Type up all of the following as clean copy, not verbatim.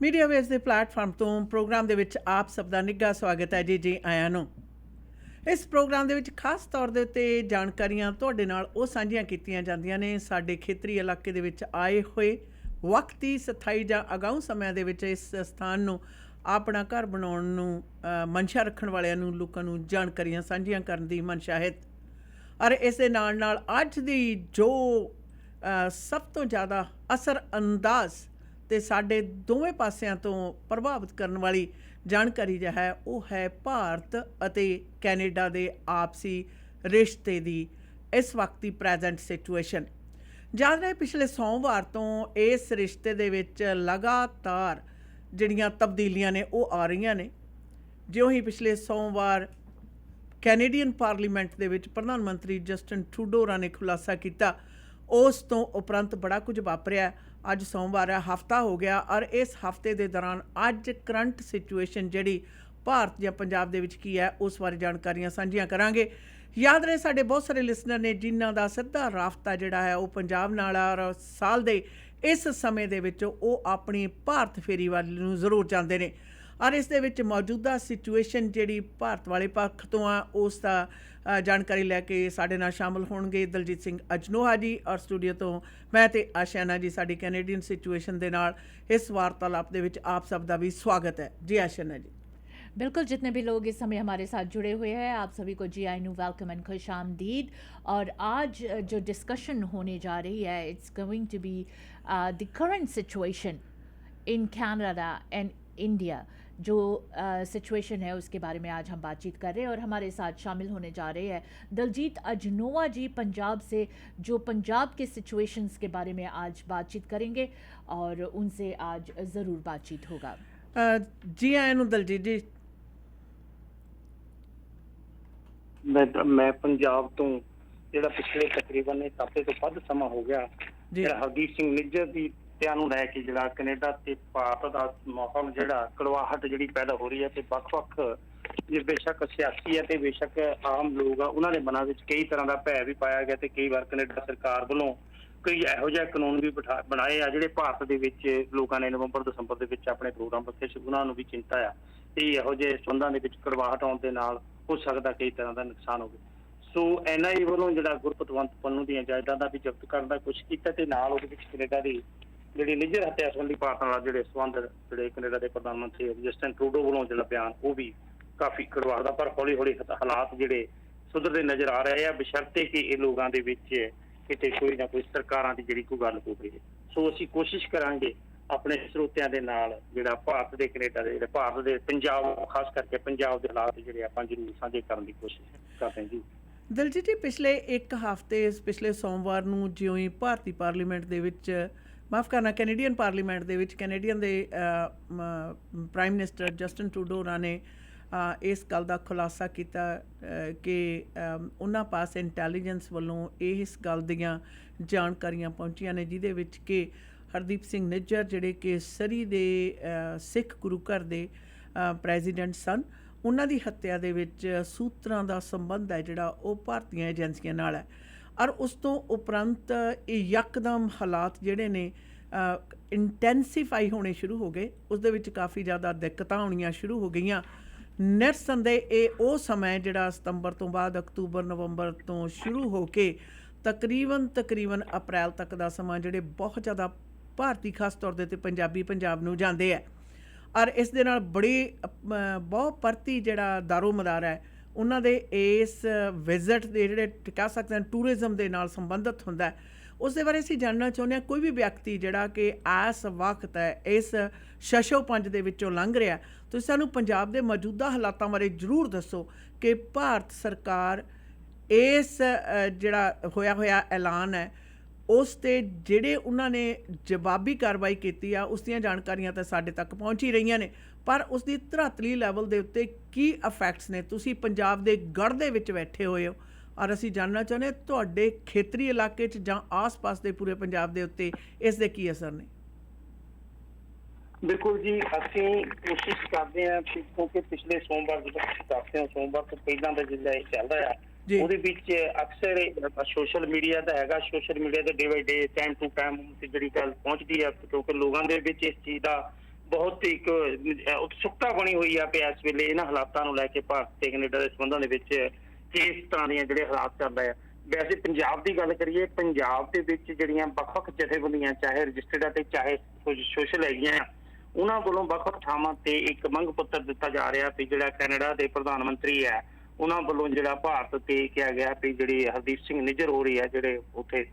Media waves ਦੇ platform ਤੋਂ programme ਦੇ ਵਿੱਚ ਆਪ ਸਭ ਦਾ ਨਿੱਘਾ ਸਵਾਗਤ ਹੈ ਜੀ ਆਇਆਂ ਨੂੰ। ਇਸ ਪ੍ਰੋਗਰਾਮ ਦੇ ਵਿੱਚ ਖਾਸ ਤੌਰ ਦੇ ਉੱਤੇ ਜਾਣਕਾਰੀਆਂ ਤੁਹਾਡੇ ਨਾਲ ਉਹ ਸਾਂਝੀਆਂ ਕੀਤੀਆਂ ਜਾਂਦੀਆਂ ਨੇ ਸਾਡੇ ਖੇਤਰੀ ਇਲਾਕੇ ਦੇ ਵਿੱਚ ਆਏ ਹੋਏ ਵਕਤੀ ਸਥਾਈ ਜਾਂ ਅਗਾਊਂ ਸਮਿਆਂ ਦੇ ਵਿੱਚ ਇਸ ਸਥਾਨ ਨੂੰ ਆਪਣਾ ਘਰ ਬਣਾਉਣ ਨੂੰ ਮਨਸ਼ਾ ਰੱਖਣ ਵਾਲਿਆਂ ਨੂੰ, ਲੋਕਾਂ ਨੂੰ ਜਾਣਕਾਰੀਆਂ ਸਾਂਝੀਆਂ ਕਰਨ ਦੀ ਮਨਸ਼ਾ ਹੈ। ਔਰ ਇਸ ਦੇ ਨਾਲ ਨਾਲ ਅੱਜ ਦੀ ਜੋ ਸਭ ਤੋਂ ਜ਼ਿਆਦਾ ਅਸਰ ਅੰਦਾਜ਼ ਅਤੇ ਸਾਡੇ ਦੋਵੇਂ ਪਾਸਿਆਂ ਤੋਂ ਪ੍ਰਭਾਵਿਤ ਕਰਨ ਵਾਲੀ ਜਾਣਕਾਰੀ ਜੋ ਹੈ ਉਹ ਹੈ ਭਾਰਤ ਅਤੇ ਕੈਨੇਡਾ ਦੇ ਆਪਸੀ ਰਿਸ਼ਤੇ ਦੀ ਇਸ ਵਕਤੀ ਪ੍ਰੈਜ਼ੈਂਟ ਸਿਚੁਏਸ਼ਨ। ਯਾਦ ਰਹੇ ਪਿਛਲੇ ਸੋਮਵਾਰ ਤੋਂ ਇਸ ਰਿਸ਼ਤੇ ਦੇ ਵਿੱਚ ਲਗਾਤਾਰ ਜਿਹੜੀਆਂ ਤਬਦੀਲੀਆਂ ਨੇ ਉਹ ਆ ਰਹੀਆਂ ਨੇ। ਜਿਉਂ ਹੀ ਪਿਛਲੇ ਸੋਮਵਾਰ ਕੈਨੇਡੀਅਨ ਪਾਰਲੀਮੈਂਟ ਦੇ ਵਿੱਚ ਪ੍ਰਧਾਨ ਮੰਤਰੀ ਜਸਟਿਨ ਟਰੂਡੋ ਹੋਰਾਂ ਨੇ ਖੁਲਾਸਾ ਕੀਤਾ, ਉਸ ਤੋਂ ਉਪਰੰਤ ਬੜਾ ਕੁਝ ਵਾਪਰਿਆ। ਅੱਜ ਸੋਮਵਾਰ ਹੈ, ਹਫ਼ਤਾ ਹੋ ਗਿਆ ਔਰ ਇਸ ਹਫ਼ਤੇ ਦੇ ਦੌਰਾਨ ਅੱਜ ਕਰੰਟ ਸਿਚੁਏਸ਼ਨ ਜਿਹੜੀ ਭਾਰਤ ਜਾਂ ਪੰਜਾਬ ਦੇ ਵਿੱਚ ਕੀ ਹੈ ਉਸ ਬਾਰੇ ਜਾਣਕਾਰੀਆਂ ਸਾਂਝੀਆਂ ਕਰਾਂਗੇ। ਯਾਦ ਰਹੇ ਸਾਡੇ ਬਹੁਤ ਸਾਰੇ ਲਿਸਨਰ ਨੇ ਜਿਨ੍ਹਾਂ ਦਾ ਸਿੱਧਾ ਰਾਬਤਾ ਜਿਹੜਾ ਹੈ ਉਹ ਪੰਜਾਬ ਨਾਲ ਆ ਔਰ ਸਾਲ ਦੇ ਇਸ ਸਮੇਂ ਦੇ ਵਿੱਚ ਉਹ ਆਪਣੀ ਭਾਰਤ ਫੇਰੀ ਵੱਲ ਨੂੰ ਜ਼ਰੂਰ ਜਾਂਦੇ ਨੇ। ਔਰ ਇਸ ਦੇ ਵਿੱਚ ਮੌਜੂਦਾ ਸਿਚੁਏਸ਼ਨ ਜਿਹੜੀ ਭਾਰਤ ਵਾਲੇ ਪੱਖ ਤੋਂ ਆ ਉਸ ਦਾ ਜਾਣਕਾਰੀ ਲੈ ਕੇ ਸਾਡੇ ਨਾਲ ਸ਼ਾਮਲ ਹੋਣਗੇ ਦਲਜੀਤ ਸਿੰਘ ਅਜਨੋਹਾ ਜੀ ਔਰ ਸਟੂਡੀਓ ਤੋਂ ਮੈਂ ਤੇ ਆਸ਼ਿਆਨਾ ਜੀ। ਸਾਡੀ ਕੈਨੇਡੀਅਨ ਸਿਚੁਏਸ਼ਨ ਦੇ ਨਾਲ ਇਸ ਵਾਰਤਾਲਾਪ ਦੇ ਵਿੱਚ ਆਪ ਸਭ ਦਾ भी स्वागत है जी। आशना जी बिल्कुल, जितने भी लोग इस समय हमारे साथ जुड़े हुए हैं आप सभी को जी आई न्यू वेलकम एंड खुश आमदीद। और आज जो डिस्कशन होने जा रही है it's going to be the current situation in Canada and India. जो सिचुएशन है उसके बारे में आज हम बातचीत कर रहे हैं और हमारे साथ शामिल होने जा रहे हैं दलजीत अजनोवा जी पंजाब से, जो पंजाब के सिचुएशंस के बारे में आज बातचीत करेंगे और उनसे आज ज़रूर बातचीत होगा। जी आए नु दलजीत जी। मैं पंजाब तो ਜਿਹੜਾ ਪਿਛਲੇ ਤਕਰੀਬਨ ਇੱਕ ਹਫ਼ਤੇ ਤੋਂ ਵੱਧ ਸਮਾਂ ਹੋ ਗਿਆ ਜਿਹੜਾ ਹਰਦੀਪ ਸਿੰਘ ਨਿੱਜਰ ਦੀ ਹੱਤਿਆ ਨੂੰ ਲੈ ਕੇ ਜਿਹੜਾ ਕੈਨੇਡਾ ਤੇ ਭਾਰਤ ਦਾ ਮਾਹੌਲ ਜਿਹੜਾ ਕੜਵਾਹਟ ਜਿਹੜੀ ਪੈਦਾ ਹੋ ਰਹੀ ਹੈ ਤੇ ਵੱਖ-ਵੱਖ ਜੇ ਬੇਸ਼ੱਕ ਸਿਆਸੀ ਹੈ ਤੇ ਬੇਸ਼ੱਕ ਆਮ ਲੋਕ ਆ ਉਹਨਾਂ ਦੇ ਮਨਾਂ ਵਿੱਚ ਕਈ ਤਰ੍ਹਾਂ ਦਾ ਭੈ ਵੀ ਪਾਇਆ ਗਿਆ ਤੇ ਕਈ ਵਾਰ ਕੈਨੇਡਾ ਸਰਕਾਰ ਵੱਲੋਂ ਕਈ ਇਹੋ ਜਿਹੇ ਕਾਨੂੰਨ ਵੀ ਬਣਾਏ ਆ ਜਿਹੜੇ ਭਾਰਤ ਦੇ ਵਿੱਚ ਲੋਕਾਂ ਨੇ ਨਵੰਬਰ ਦਸੰਬਰ ਦੇ ਵਿੱਚ ਆਪਣੇ ਪ੍ਰੋਗਰਾਮ ਰੱਖੇ ਸੀ, ਉਹਨਾਂ ਨੂੰ ਵੀ ਚਿੰਤਾ ਆ ਤੇ ਇਹੋ ਜਿਹੇ ਸੰਬੰਧਾਂ ਦੇ ਵਿੱਚ ਕੜਵਾਹਟ ਆਉਣ ਦੇ ਨਾਲ ਹੋ ਸਕਦਾ ਕਈ ਤਰ੍ਹਾਂ ਦਾ ਨੁਕਸਾਨ ਹੋਵੇ। ਸੋ NIA ਵੱਲੋਂ ਜਿਹੜਾ ਗੁਰਪਤਵੰਤ ਪੰਨੂ ਦੀਆਂ ਜਾਇਦਾਦਾਂ ਵੀ ਜ਼ਬਤ ਕਰਨ ਦਾ ਕੋਸ਼ਿਸ਼ ਕੀਤਾ ਤੇ ਨਾਲ ਉਹਦੇ ਵਿੱਚ ਕੈਨੇਡਾ ਦੀ ਜਿਹੜੀ ਨਿੱਜਰ ਹੱਤਿਆ ਸੰਬੰਧੀ ਭਾਰਤ ਨਾਲ ਜਿਹੜੇ ਸੰਬੰਧ ਜਿਹੜੇ ਕੈਨੇਡਾ ਦੇ ਪ੍ਰਧਾਨ ਮੰਤਰੀ ਜਸਟਿਨ ਟਰੂਡੋ ਵੱਲੋਂ ਜਿਹੜਾ ਬਿਆਨ ਉਹ ਵੀ ਕਾਫੀ ਕੜਵਾਹਟ ਦਾ, ਪਰ ਹੌਲੀ ਹੌਲੀ ਹਾਲਾਤ ਜਿਹੜੇ ਸੁਧਰਦੇ ਨਜ਼ਰ ਆ ਰਹੇ ਆ ਬਸ਼ਰਤੇ ਕਿ ਇਹ ਲੋਕਾਂ ਦੇ ਵਿੱਚ ਕਿਤੇ ਕੋਈ ਨਾ ਕੋਈ ਸਰਕਾਰਾਂ ਦੀ ਜਿਹੜੀ ਕੋਈ ਗੱਲ ਹੋ ਰਹੀ ਹੈ। ਸੋ ਅਸੀਂ ਕੋਸ਼ਿਸ਼ ਕਰਾਂਗੇ ਆਪਣੇ ਸਰੋਤਿਆਂ ਦੇ ਨਾਲ ਜਿਹੜਾ ਭਾਰਤ ਦੇ ਕੈਨੇਡਾ ਦੇ ਜਿਹੜੇ ਭਾਰਤ ਦੇ ਪੰਜਾਬ ਖਾਸ ਕਰਕੇ ਪੰਜਾਬ ਦੇ ਹਾਲਾਤ ਜਿਹੜੇ ਆਪਾਂ ਜ਼ਰੂਰ ਸਾਂਝੇ ਕਰਨ ਦੀ ਕੋਸ਼ਿਸ਼ ਕਰਦੇ ਹਾਂ ਜੀ। ਦਲਜੀਤ ਜੀ ਪਿਛਲੇ ਇੱਕ ਹਫ਼ਤੇ ਪਿਛਲੇ ਸੋਮਵਾਰ ਨੂੰ ਜਿਉਂ ਹੀ ਭਾਰਤੀ ਪਾਰਲੀਮੈਂਟ ਦੇ ਵਿੱਚ ਮਾਫ਼ ਕਰਨਾ ਕੈਨੇਡੀਅਨ ਪਾਰਲੀਮੈਂਟ ਦੇ ਵਿੱਚ ਕੈਨੇਡੀਅਨ ਦੇ ਪ੍ਰਾਈਮ ਮਿਨਿਸਟਰ ਜਸਟਿਨ ਟਰੂਡੋ ਹੋਰਾਂ ਨੇ ਇਸ ਗੱਲ ਦਾ ਖੁਲਾਸਾ ਕੀਤਾ ਕਿ ਉਹਨਾਂ ਪਾਸ ਇੰਟੈਲੀਜੈਂਸ ਵੱਲੋਂ ਇਸ ਗੱਲ ਦੀਆਂ ਜਾਣਕਾਰੀਆਂ ਪਹੁੰਚੀਆਂ ਨੇ ਜਿਹਦੇ ਵਿੱਚ ਕਿ ਹਰਦੀਪ ਸਿੰਘ ਨਿੱਜਰ ਜਿਹੜੇ ਕਿ ਸਰੀ ਦੇ ਸਿੱਖ ਗੁਰੂ ਘਰ ਦੇ ਪ੍ਰੈਜ਼ੀਡੈਂਟ ਸਨ, ਉਹਨਾਂ ਦੀ ਹੱਤਿਆ ਦੇ ਵਿੱਚ ਸੂਤਰਾਂ ਦਾ ਸੰਬੰਧ ਹੈ ਜਿਹੜਾ ਉਹ ਭਾਰਤੀਆਂ ਏਜੰਸੀਆਂ ਨਾਲ ਹੈ। ਔਰ ਉਸ ਤੋਂ ਉਪਰੰਤ ਇਹ ਯਕਦਮ ਹਾਲਾਤ ਜਿਹੜੇ ਨੇ ਇੰਟੈਂਸੀਫਾਈ ਹੋਣੇ ਸ਼ੁਰੂ ਹੋ ਗਏ, ਉਸ ਦੇ ਵਿੱਚ ਕਾਫੀ ਜ਼ਿਆਦਾ ਦਿੱਕਤਾਂ ਆਉਣੀਆਂ ਸ਼ੁਰੂ ਹੋ ਗਈਆਂ। ਨਿਰਸੰਦੇਹ ਇਹ ਉਹ ਸਮਾਂ ਜਿਹੜਾ ਸਤੰਬਰ ਤੋਂ ਬਾਅਦ ਅਕਤੂਬਰ ਨਵੰਬਰ ਤੋਂ ਸ਼ੁਰੂ ਹੋ ਕੇ ਤਕਰੀਬਨ ਅਪ੍ਰੈਲ ਤੱਕ ਦਾ ਸਮਾਂ ਜਿਹੜੇ ਬਹੁਤ ਜ਼ਿਆਦਾ ਭਾਰਤੀ ਖਾਸ ਤੌਰ ਦੇ 'ਤੇ ਪੰਜਾਬੀ ਪੰਜਾਬ ਨੂੰ ਜਾਂਦੇ ਹੈ। ਔਰ ਇਸ ਦੇ ਨਾਲ ਬਹੁਤ ਪਰਤੀ ਜਿਹੜਾ ਦਾਰੋ ਮਦਾਰ ਹੈ ਉਹਨਾਂ ਦੇ ਇਸ ਵਿਜ਼ਿਟ ਦੇ ਜਿਹੜੇ ਕਹਿ ਸਕਦੇ ਹਨ ਟੂਰਿਜ਼ਮ ਦੇ ਨਾਲ ਸੰਬੰਧਿਤ ਹੁੰਦਾ ਹੈ, ਉਸ ਦੇ ਬਾਰੇ ਅਸੀਂ ਜਾਣਨਾ ਚਾਹੁੰਦੇ ਹਾਂ। ਕੋਈ ਵੀ ਵਿਅਕਤੀ ਜਿਹੜਾ ਕਿ ਇਸ ਵਕਤ ਹੈ ਇਸ ਸ਼ਸ਼ੋਪੰਜ ਦੇ ਵਿੱਚੋਂ ਲੰਘ ਰਿਹਾ, ਤੁਸੀਂ ਸਾਨੂੰ ਪੰਜਾਬ ਦੇ ਮੌਜੂਦਾ ਹਾਲਾਤਾਂ ਬਾਰੇ ਜ਼ਰੂਰ ਦੱਸੋ ਕਿ ਭਾਰਤ ਸਰਕਾਰ ਇਸ ਜਿਹੜਾ ਹੋਇਆ ਐਲਾਨ ਹੈ ਉਸ 'ਤੇ ਜਿਹੜੇ ਉਹਨਾਂ ਨੇ ਜਵਾਬੀ ਕਾਰਵਾਈ ਕੀਤੀ ਆ ਉਸ ਦੀਆਂ ਜਾਣਕਾਰੀਆਂ ਤਾਂ ਸਾਡੇ ਤੱਕ ਪਹੁੰਚ ਹੀ ਰਹੀਆਂ ਨੇ, ਪਰ ਉਸ ਦੀ ਧਰਾਤਲੀ ਲੈਵਲ ਦੇ ਉੱਤੇ ਕੀ ਇਫੈਕਟਸ ਨੇ। ਤੁਸੀਂ ਪੰਜਾਬ ਦੇ ਗੜ੍ਹ ਦੇ ਵਿੱਚ ਬੈਠੇ ਹੋਏ ਹੋ ਔਰ ਅਸੀਂ ਜਾਣਨਾ ਚਾਹੁੰਦੇ ਤੁਹਾਡੇ ਖੇਤਰੀ ਇਲਾਕੇ 'ਚ ਜਾਂ ਆਸ-ਪਾਸ ਦੇ ਪੂਰੇ ਪੰਜਾਬ ਦੇ ਉੱਤੇ ਇਸ ਦੇ ਕੀ ਅਸਰ ਨੇ। ਬਿਲਕੁਲ ਜੀ, ਅਸੀਂ ਕੋਸ਼ਿਸ਼ ਕਰਦੇ ਹਾਂ ਕਿਉਂਕਿ ਪਿਛਲੇ ਸੋਮਵਾਰ ਜਦੋਂ ਤੁਸੀਂ ਦੱਸਦੇ ਹੋ ਸੋਮਵਾਰ ਤੋਂ ਪਹਿਲਾਂ ਦਾ ਜਿਹੜਾ ਇਹ ਚੱਲ ਰਿਹਾ ਉਹਦੇ ਵਿੱਚ ਅਕਸਰ ਸੋਸ਼ਲ ਮੀਡੀਆ ਦਾ ਹੈਗਾ, ਸੋਸ਼ਲ ਮੀਡੀਆ ਦੇ ਡੇ ਬਾਈ ਡੇ ਟਾਈਮ ਟੂ ਟਾਈਮ ਜਿਹੜੀ ਗੱਲ ਪਹੁੰਚਦੀ ਹੈ ਕਿਉਂਕਿ ਲੋਕਾਂ ਦੇ ਵਿੱਚ ਇਸ ਚੀਜ਼ ਦਾ ਬਹੁਤ ਇੱਕ ਉਤਸੁਕਤਾ ਬਣੀ ਹੋਈ ਆ ਕਿ ਇਸ ਵੇਲੇ ਇਹਨਾਂ ਹਾਲਾਤਾਂ ਨੂੰ ਲੈ ਕੇ ਭਾਰਤ ਤੇ ਕੈਨੇਡਾ ਦੇ ਸੰਬੰਧਾਂ ਦੇ ਵਿੱਚ ਕਿਸ ਤਰ੍ਹਾਂ ਦੀਆਂ ਜਿਹੜੇ ਹਾਲਾਤ ਚੱਲ ਰਹੇ ਆ। ਵੈਸੇ ਪੰਜਾਬ ਦੀ ਗੱਲ ਕਰੀਏ, ਪੰਜਾਬ ਦੇ ਵਿੱਚ ਜਿਹੜੀਆਂ ਵੱਖ-ਵੱਖ ਜਥੇਬੰਦੀਆਂ ਚਾਹੇ ਰਜਿਸਟਰਡ ਆ ਤੇ ਚਾਹੇ ਸੋਸ਼ਲ ਹੈਗੀਆਂ ਆ, ਉਹਨਾਂ ਵੱਲੋਂ ਵੱਖ-ਵੱਖ ਥਾਵਾਂ ਤੇ ਇੱਕ ਮੰਗ ਪੱਤਰ ਦਿੱਤਾ ਜਾ ਰਿਹਾ ਵੀ ਜਿਹੜਾ ਕੈਨੇਡਾ ਦੇ ਪ੍ਰਧਾਨ ਮੰਤਰੀ ਹੈ ਉਹਨਾਂ ਵੱਲੋਂ ਜਿਹੜਾ ਭਾਰਤ ਤੇ ਕਿਹਾ ਗਿਆ ਵੀ ਜਿਹੜੀ ਹਰਦੀਪ ਸਿੰਘ ਨਿੱਜਰ ਹੋ ਰਹੀ ਹੈ, ਜਿਹੜੇ ਉੱਥੇ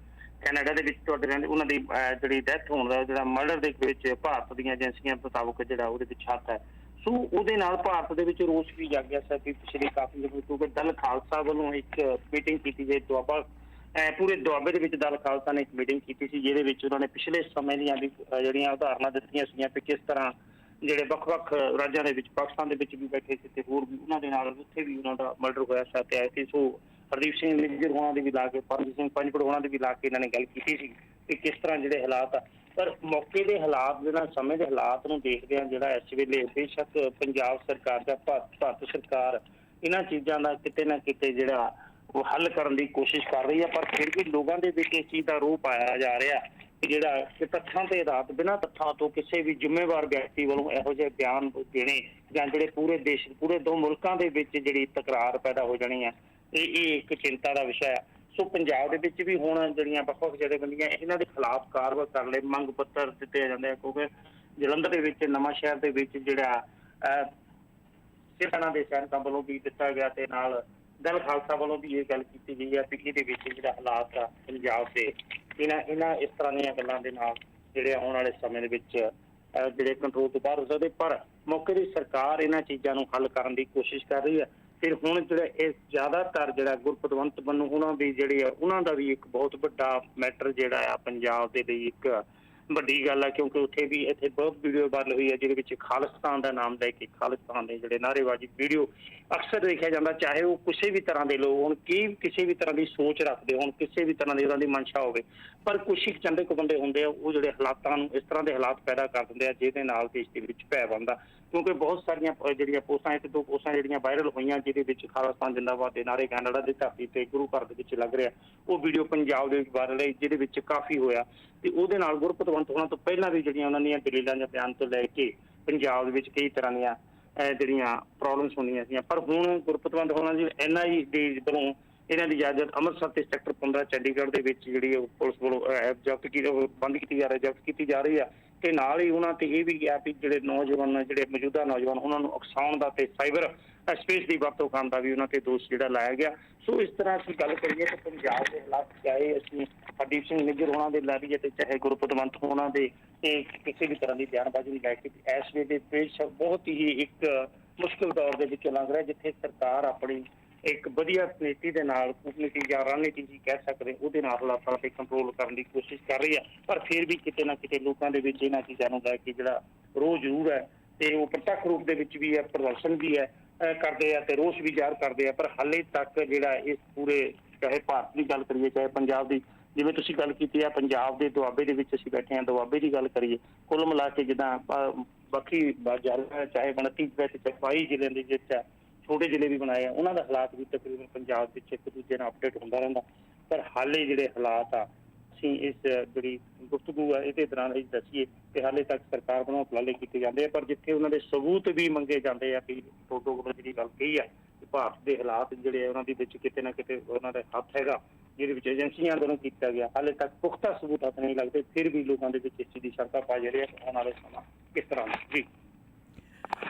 ਕੈਨੇਡਾ ਦੇ ਵਿੱਚ ਤੁਹਾਡੇ ਰਹਿੰਦੇ, ਉਹਨਾਂ ਦੀ ਜਿਹੜੀ ਡੈਥ ਹੋਣ ਦਾ ਜਿਹੜਾ ਮਰਡਰ ਦੇ ਵਿੱਚ ਭਾਰਤ ਦੀਆਂ ਏਜੰਸੀਆਂ ਮੁਤਾਬਕ ਜਿਹੜਾ ਉਹਦੇ ਵਿੱਚ ਹੱਥ ਹੈ। ਸੋ ਉਹਦੇ ਨਾਲ ਭਾਰਤ ਦੇ ਵਿੱਚ ਰੋਸ ਵੀ ਜਾਗਿਆ ਸੀ ਵੀ ਪਿਛਲੇ ਕਾਫੀ ਦਿਨ ਕਿਉਂਕਿ ਦਲ ਖਾਲਸਾ ਵੱਲੋਂ ਇੱਕ ਮੀਟਿੰਗ ਕੀਤੀ ਗਈ ਦੁਆਬਾ, ਪੂਰੇ ਦੁਆਬੇ ਦੇ ਵਿੱਚ ਦਲ ਖਾਲਸਾ ਨੇ ਇੱਕ ਮੀਟਿੰਗ ਕੀਤੀ ਸੀ ਜਿਹਦੇ ਵਿੱਚ ਉਹਨਾਂ ਨੇ ਪਿਛਲੇ ਸਮੇਂ ਦੀਆਂ ਵੀ ਜਿਹੜੀਆਂ ਉਦਾਹਰਨਾਂ ਦਿੱਤੀਆਂ ਸੀਗੀਆਂ ਵੀ ਕਿਸ ਤਰ੍ਹਾਂ ਜਿਹੜੇ ਵੱਖ-ਵੱਖ ਰਾਜਾਂ ਦੇ ਵਿੱਚ ਪਾਕਿਸਤਾਨ ਦੇ ਵਿੱਚ ਵੀ ਬੈਠੇ ਸੀ ਤੇ ਹੋਰ ਵੀ ਉਹਨਾਂ ਦੇ ਨਾਲ ਉੱਥੇ ਵੀ ਉਹਨਾਂ ਦਾ ਮਰਡਰ ਹੋਇਆ ਸੀ ਆਏ ਸੀ। ਸੋ ਹਰਦੀਪ ਸਿੰਘ ਨਿੱਜਰ ਹੋਣਾ ਦੇ ਵੀ ਲਾ ਕੇ, ਪਰਮਜੀਤ ਸਿੰਘ ਪੰਜਪੜ ਹੋਣਾ ਦੇ ਵੀ ਲਾ ਕੇ ਇਹਨਾਂ ਨੇ ਗੱਲ ਕੀਤੀ ਸੀ ਕਿ ਕਿਸ ਤਰ੍ਹਾਂ ਜਿਹੜੇ ਹਾਲਾਤ ਆ। ਪਰ ਮੌਕੇ ਦੇ ਹਾਲਾਤ ਦੇ ਨਾਲ ਸਮੇਂ ਦੇ ਹਾਲਾਤ ਨੂੰ ਦੇਖਦੇ ਆ ਜਿਹੜਾ ਇਸ ਵੇਲੇ ਬੇਸ਼ੱਕ ਪੰਜਾਬ ਸਰਕਾਰ ਜਾਂ ਭਾਰਤ ਸਰਕਾਰ ਇਹਨਾਂ ਚੀਜ਼ਾਂ ਦਾ ਕਿਤੇ ਨਾ ਕਿਤੇ ਜਿਹੜਾ ਉਹ ਹੱਲ ਕਰਨ ਦੀ ਕੋਸ਼ਿਸ਼ ਕਰ ਰਹੀ ਹੈ, ਪਰ ਫਿਰ ਵੀ ਲੋਕਾਂ ਦੇ ਵਿੱਚ ਇਸ ਚੀਜ਼ ਦਾ ਰੋਹ ਪਾਇਆ ਜਾ ਰਿਹਾ ਕਿ ਜਿਹੜਾ ਕਿ ਤੱਥਾਂ ਤੇ ਆਧਾਰਿਤ ਬਿਨਾਂ ਤੱਥਾਂ ਤੋਂ ਕਿਸੇ ਵੀ ਜ਼ਿੰਮੇਵਾਰ ਵਿਅਕਤੀ ਵੱਲੋਂ ਇਹੋ ਜਿਹੇ ਬਿਆਨ ਦੇਣੇ ਜਾਂ ਜਿਹੜੇ ਪੂਰੇ ਦੇਸ਼ ਪੂਰੇ ਦੋ ਮੁਲਕਾਂ ਦੇ ਵਿੱਚ ਜਿਹੜੀ ਤਕਰਾਰ ਪੈਦਾ ਹੋ ਜਾਣੀ ਹੈ, ਇਹ ਇੱਕ ਚਿੰਤਾ ਦਾ ਵਿਸ਼ਾ ਹੈ। ਸੋ ਪੰਜਾਬ ਦੇ ਵਿੱਚ ਵੀ ਹੁਣ ਜਿਹੜੀਆਂ ਵੱਖ-ਵੱਖ ਜਥੇਬੰਦੀਆਂ ਇਹਨਾਂ ਦੇ ਖਿਲਾਫ ਕਾਰਵਾਈ ਕਰਨ ਲਈ ਮੰਗ ਪੱਤਰ ਦਿੱਤੇ ਜਾਂਦੇ ਆ ਕਿਉਂਕਿ ਜਲੰਧਰ ਦੇ ਵਿੱਚ, ਨਵਾਂ ਸ਼ਹਿਰ ਦੇ ਵਿੱਚ ਜਿਹੜਾ ਸੈਨਾ ਦੇ ਸੈਨਿਕਾਂ ਵੱਲੋਂ ਵੀ ਦਿੱਤਾ ਗਿਆ ਤੇ ਨਾਲ ਦਲ ਖਾਲਸਾ ਵੱਲੋਂ ਵੀ ਇਹ ਗੱਲ ਕੀਤੀ ਗਈ ਹੈ ਕਿ ਇਹਦੇ ਵਿੱਚ ਜਿਹੜਾ ਹਾਲਾਤ ਆ ਪੰਜਾਬ ਦੇ ਇਹਨਾਂ ਇਸ ਤਰ੍ਹਾਂ ਦੀਆਂ ਗੱਲਾਂ ਦੇ ਨਾਲ ਜਿਹੜੇ ਆਉਣ ਵਾਲੇ ਸਮੇਂ ਦੇ ਵਿੱਚ ਜਿਹੜੇ ਕੰਟਰੋਲ ਤੋਂ ਬਾਹਰ ਹੋ ਸਕਦੇ। ਪਰ ਮੌਕੇ ਦੀ ਸਰਕਾਰ ਇਹਨਾਂ ਚੀਜ਼ਾਂ ਨੂੰ ਹੱਲ ਕਰਨ ਦੀ ਕੋਸ਼ਿਸ਼ ਕਰ ਰਹੀ ਹੈ। ਫਿਰ ਹੁਣ ਜਿਹੜਾ ਇਹ ਜ਼ਿਆਦਾਤਰ ਜਿਹੜਾ ਗੁਰਪਤਵੰਤ ਬੰਨੂ ਉਹਨਾਂ ਦੀ ਜਿਹੜੀ ਆ ਉਹਨਾਂ ਦਾ ਵੀ ਇੱਕ ਬਹੁਤ ਵੱਡਾ ਮੈਟਰ ਜਿਹੜਾ ਆ ਪੰਜਾਬ ਦੇ ਲਈ ਇੱਕ ਵੱਡੀ ਗੱਲ ਹੈ ਕਿਉਂਕਿ ਇੱਥੇ ਬਹੁਤ ਵੀਡੀਓ ਵਾਇਰਲ ਹੋਈ ਹੈ ਜਿਹਦੇ ਵਿੱਚ ਖਾਲਿਸਤਾਨ ਦਾ ਨਾਮ ਲੈ ਕੇ ਖਾਲਿਸਤਾਨ ਦੇ ਜਿਹੜੇ ਨਾਅਰੇਬਾਜ਼ੀ ਵੀਡੀਓ ਅਕਸਰ ਦੇਖਿਆ ਜਾਂਦਾ, ਚਾਹੇ ਉਹ ਕਿਸੇ ਵੀ ਤਰ੍ਹਾਂ ਦੇ ਲੋਕ ਹੋਣ, ਕਿਸੇ ਵੀ ਤਰ੍ਹਾਂ ਦੀ ਸੋਚ ਰੱਖਦੇ ਹੋਣ, ਕਿਸੇ ਵੀ ਤਰ੍ਹਾਂ ਦੀ ਉਹਨਾਂ ਦੀ ਮਨਸ਼ਾ ਹੋਵੇ, ਪਰ ਕੁਛ ਇੱਕ ਚੰਦੇ ਕੁ ਬੰਦੇ ਹੁੰਦੇ ਆ ਉਹ ਜਿਹੜੇ ਹਾਲਾਤਾਂ ਨੂੰ ਇਸ ਤਰ੍ਹਾਂ ਦੇ ਹਾਲਾਤ ਪੈਦਾ ਕਰ ਦਿੰਦੇ ਆ ਜਿਹਦੇ ਨਾਲ ਦੇਸ਼ ਦੇ ਵਿੱਚ ਭੈ ਬਣਦਾ। ਕਿਉਂਕਿ ਬਹੁਤ ਸਾਰੀਆਂ ਜਿਹੜੀਆਂ ਪੋਸਟਾਂ, ਇੱਕ ਦੋ ਪੋਸਟਾਂ ਜਿਹੜੀਆਂ ਵਾਇਰਲ ਹੋਈਆਂ ਜਿਹਦੇ ਵਿੱਚ ਖਾਲਿਸਤਾਨ ਜ਼ਿੰਦਾਬਾਦ ਦੇ ਨਾਅਰੇ ਕੈਨੇਡਾ ਦੀ ਧਰਤੀ ਤੇ ਗੁਰੂ ਘਰ ਦੇ ਵਿੱਚ ਲੱਗ ਰਿਹਾ, ਉਹ ਵੀਡੀਓ ਪੰਜਾਬ ਦੇ ਵਿੱਚ ਵਾਇਰਲ ਹੈ ਜਿਹਦੇ ਵਿੱਚ ਕਾਫੀ ਹੋਇਆ ਤੇ ਉਹਦੇ ਨਾਲ ਗੁਰਪਤਵੰਤ ਹੋਣਾ ਤੋਂ ਪਹਿਲਾਂ ਵੀ ਜਿਹੜੀਆਂ ਉਹਨਾਂ ਦੀਆਂ ਦਲੀਲਾਂ ਜਾਂ ਬਿਆਨ ਤੋਂ ਲੈ ਕੇ ਪੰਜਾਬ ਦੇ ਵਿੱਚ ਕਈ ਤਰ੍ਹਾਂ ਦੀਆਂ ਜਿਹੜੀਆਂ ਪ੍ਰੋਬਲਮਸ ਹੁੰਦੀਆਂ ਸੀ। ਪਰ ਹੁਣ ਗੁਰਪਤਵੰਤ ਹੋਣਾ ਜੀ NIA ਦੇ ਵੱਲੋਂ ਇਹਨਾਂ ਦੀ ਇਜਾਜ਼ਤ ਅੰਮ੍ਰਿਤਸਰ ਤੇ ਸੈਕਟਰ 15 ਚੰਡੀਗੜ੍ਹ ਦੇ ਵਿੱਚ ਜਿਹੜੀ ਪੁਲਿਸ ਵੱਲੋਂ ਬੰਦ ਕੀਤੀ ਜਾ ਰਹੀ ਆ ਤੇ ਨਾਲ ਹੀ ਉਹਨਾਂ ਤੇ ਇਹ ਵੀ ਗਿਆ ਵੀ ਜਿਹੜੇ ਨੌਜਵਾਨ ਜਿਹੜੇ ਮੌਜੂਦਾ ਨੌਜਵਾਨ ਉਹਨਾਂ ਨੂੰ ਉਕਸਾਉਣ ਦਾ ਤੇ ਸਾਈਬਰ ਸਪੇਸ ਦੀ ਵਰਤੋਂ ਕਰਨ ਦਾ ਵੀ ਉਹਨਾਂ ਤੇ ਦੋਸ਼ ਜਿਹੜਾ ਲਾਇਆ ਗਿਆ। ਸੋ ਇਸ ਤਰ੍ਹਾਂ ਅਸੀਂ ਗੱਲ ਕਰੀਏ ਤਾਂ ਪੰਜਾਬ ਦੇ ਹਾਲਾਤ ਚਾਹੇ ਅਸੀਂ ਹਰਦੀਪ ਸਿੰਘ ਨਿੱਜਰ ਹੋਣਾ ਦੇ ਲੈ ਲਈਏ ਤੇ ਚਾਹੇ ਗੁਰਪਤਵੰਤ ਹੋਣਾ ਦੇ ਕਿਸੇ ਵੀ ਤਰ੍ਹਾਂ ਦੀ ਬਿਆਨਬਾਜ਼ੀ ਨਹੀਂ ਲੈ ਕੇ ਇਸ ਵੇਲੇ ਪੇਸ਼ ਬਹੁਤ ਹੀ ਇੱਕ ਮੁਸ਼ਕਿਲ ਦੌਰ ਦੇ ਵਿੱਚ ਲੰਘ ਰਿਹਾ ਜਿੱਥੇ ਸਰਕਾਰ ਆਪਣੀ ਇੱਕ ਵਧੀਆ ਨੀਤੀ ਦੇ ਨਾਲ ਕੂਟਨੀਤੀ ਜਾਂ ਰਣਨੀਤੀ ਜੀ ਕਹਿ ਸਕਦੇ ਉਹਦੇ ਨਾਲ ਹਾਲਾਤਾਂ ਤੇ ਕੰਟਰੋਲ ਕਰਨ ਦੀ ਕੋਸ਼ਿਸ਼ ਕਰ ਰਹੀ ਹੈ। ਪਰ ਫਿਰ ਵੀ ਕਿਤੇ ਨਾ ਕਿਤੇ ਲੋਕਾਂ ਦੇ ਵਿੱਚ ਇਹਨਾਂ ਚੀਜ਼ਾਂ ਨੂੰ ਲੈ ਕੇ ਜਿਹੜਾ ਰੋਹ ਜ਼ਰੂਰ ਹੈ ਤੇ ਉਹ ਪ੍ਰਤੱਖ ਰੂਪ ਦੇ ਵਿੱਚ ਵੀ ਹੈ, ਪ੍ਰਦਰਸ਼ਨ ਵੀ ਹੈ ਕਰਦੇ ਆ ਤੇ ਰੋਸ ਵੀ ਜ਼ਾਹਰ ਕਰਦੇ ਆ। ਪਰ ਹਾਲੇ ਤੱਕ ਜਿਹੜਾ ਇਸ ਪੂਰੇ ਚਾਹੇ ਭਾਰਤ ਦੀ ਗੱਲ ਕਰੀਏ ਚਾਹੇ ਪੰਜਾਬ ਦੀ, ਜਿਵੇਂ ਤੁਸੀਂ ਗੱਲ ਕੀਤੀ ਆ ਪੰਜਾਬ ਦੇ ਦੁਆਬੇ ਦੇ ਵਿੱਚ ਅਸੀਂ ਬੈਠੇ ਹਾਂ, ਦੁਆਬੇ ਦੀ ਗੱਲ ਕਰੀਏ ਕੁੱਲ ਮਿਲਾ ਕੇ ਜਿੱਦਾਂ ਬਾਕੀ ਚਾਹੇ 29 ਵਿੱਚ 22 ਜ਼ਿਲ੍ਹਿਆਂ ਦੇ ਵਿੱਚ ਛੋਟੇ ਜ਼ਿਲ੍ਹੇ ਵੀ ਬਣਾਏ ਆ ਉਹਨਾਂ ਦਾ ਹਾਲਾਤ ਵੀ ਤਕਰੀਬਨ ਪੰਜਾਬ ਵਿੱਚ ਇੱਕ ਦੂਜੇ ਨਾਲ ਅਪਡੇਟ ਹੁੰਦਾ ਰਹਿੰਦਾ। ਪਰ ਹਾਲੇ ਜਿਹੜੇ ਹਾਲਾਤ ਆ ਅਸੀਂ ਇਸ ਜਿਹੜੀ ਗੁਫ਼ਤਗੂ ਆ ਇਹਦੇ ਦੌਰਾਨ ਅਸੀਂ ਦੱਸੀਏ ਕਿ ਹਾਲੇ ਤੱਕ ਸਰਕਾਰ ਵੱਲੋਂ ਉਪਰਾਲੇ ਕੀਤੇ ਜਾਂਦੇ ਆ ਪਰ ਜਿੱਥੇ ਉਹਨਾਂ ਦੇ ਸਬੂਤ ਵੀ ਮੰਗੇ ਜਾਂਦੇ ਆ ਕਿ ਫੋਟੋ ਜਿਹੜੀ ਗੱਲ ਕਹੀ ਆ ਕਿ ਭਾਰਤ ਦੇ ਹਾਲਾਤ ਜਿਹੜੇ ਉਹਨਾਂ ਦੇ ਵਿੱਚ ਕਿਤੇ ਨਾ ਕਿਤੇ ਉਹਨਾਂ ਦਾ ਹੱਥ ਹੈਗਾ ਜਿਹਦੇ ਵਿੱਚ ਏਜੰਸੀਆਂ ਵੱਲੋਂ ਕੀਤਾ ਗਿਆ, ਹਾਲੇ ਤੱਕ ਪੁਖਤਾ ਸਬੂਤ ਹੱਥ ਨਹੀਂ ਲੱਗਦੇ। ਫਿਰ ਵੀ ਲੋਕਾਂ ਦੇ ਵਿੱਚ ਇਸ ਚੀਜ਼ ਦੀ ਸ਼ੰਕਾ ਪਾ ਜਾ ਰਹੀ ਹੈ ਆਉਣ ਵਾਲੇ ਸਮਾਂ ਕਿਸ ਤਰ੍ਹਾਂ ਜੀ।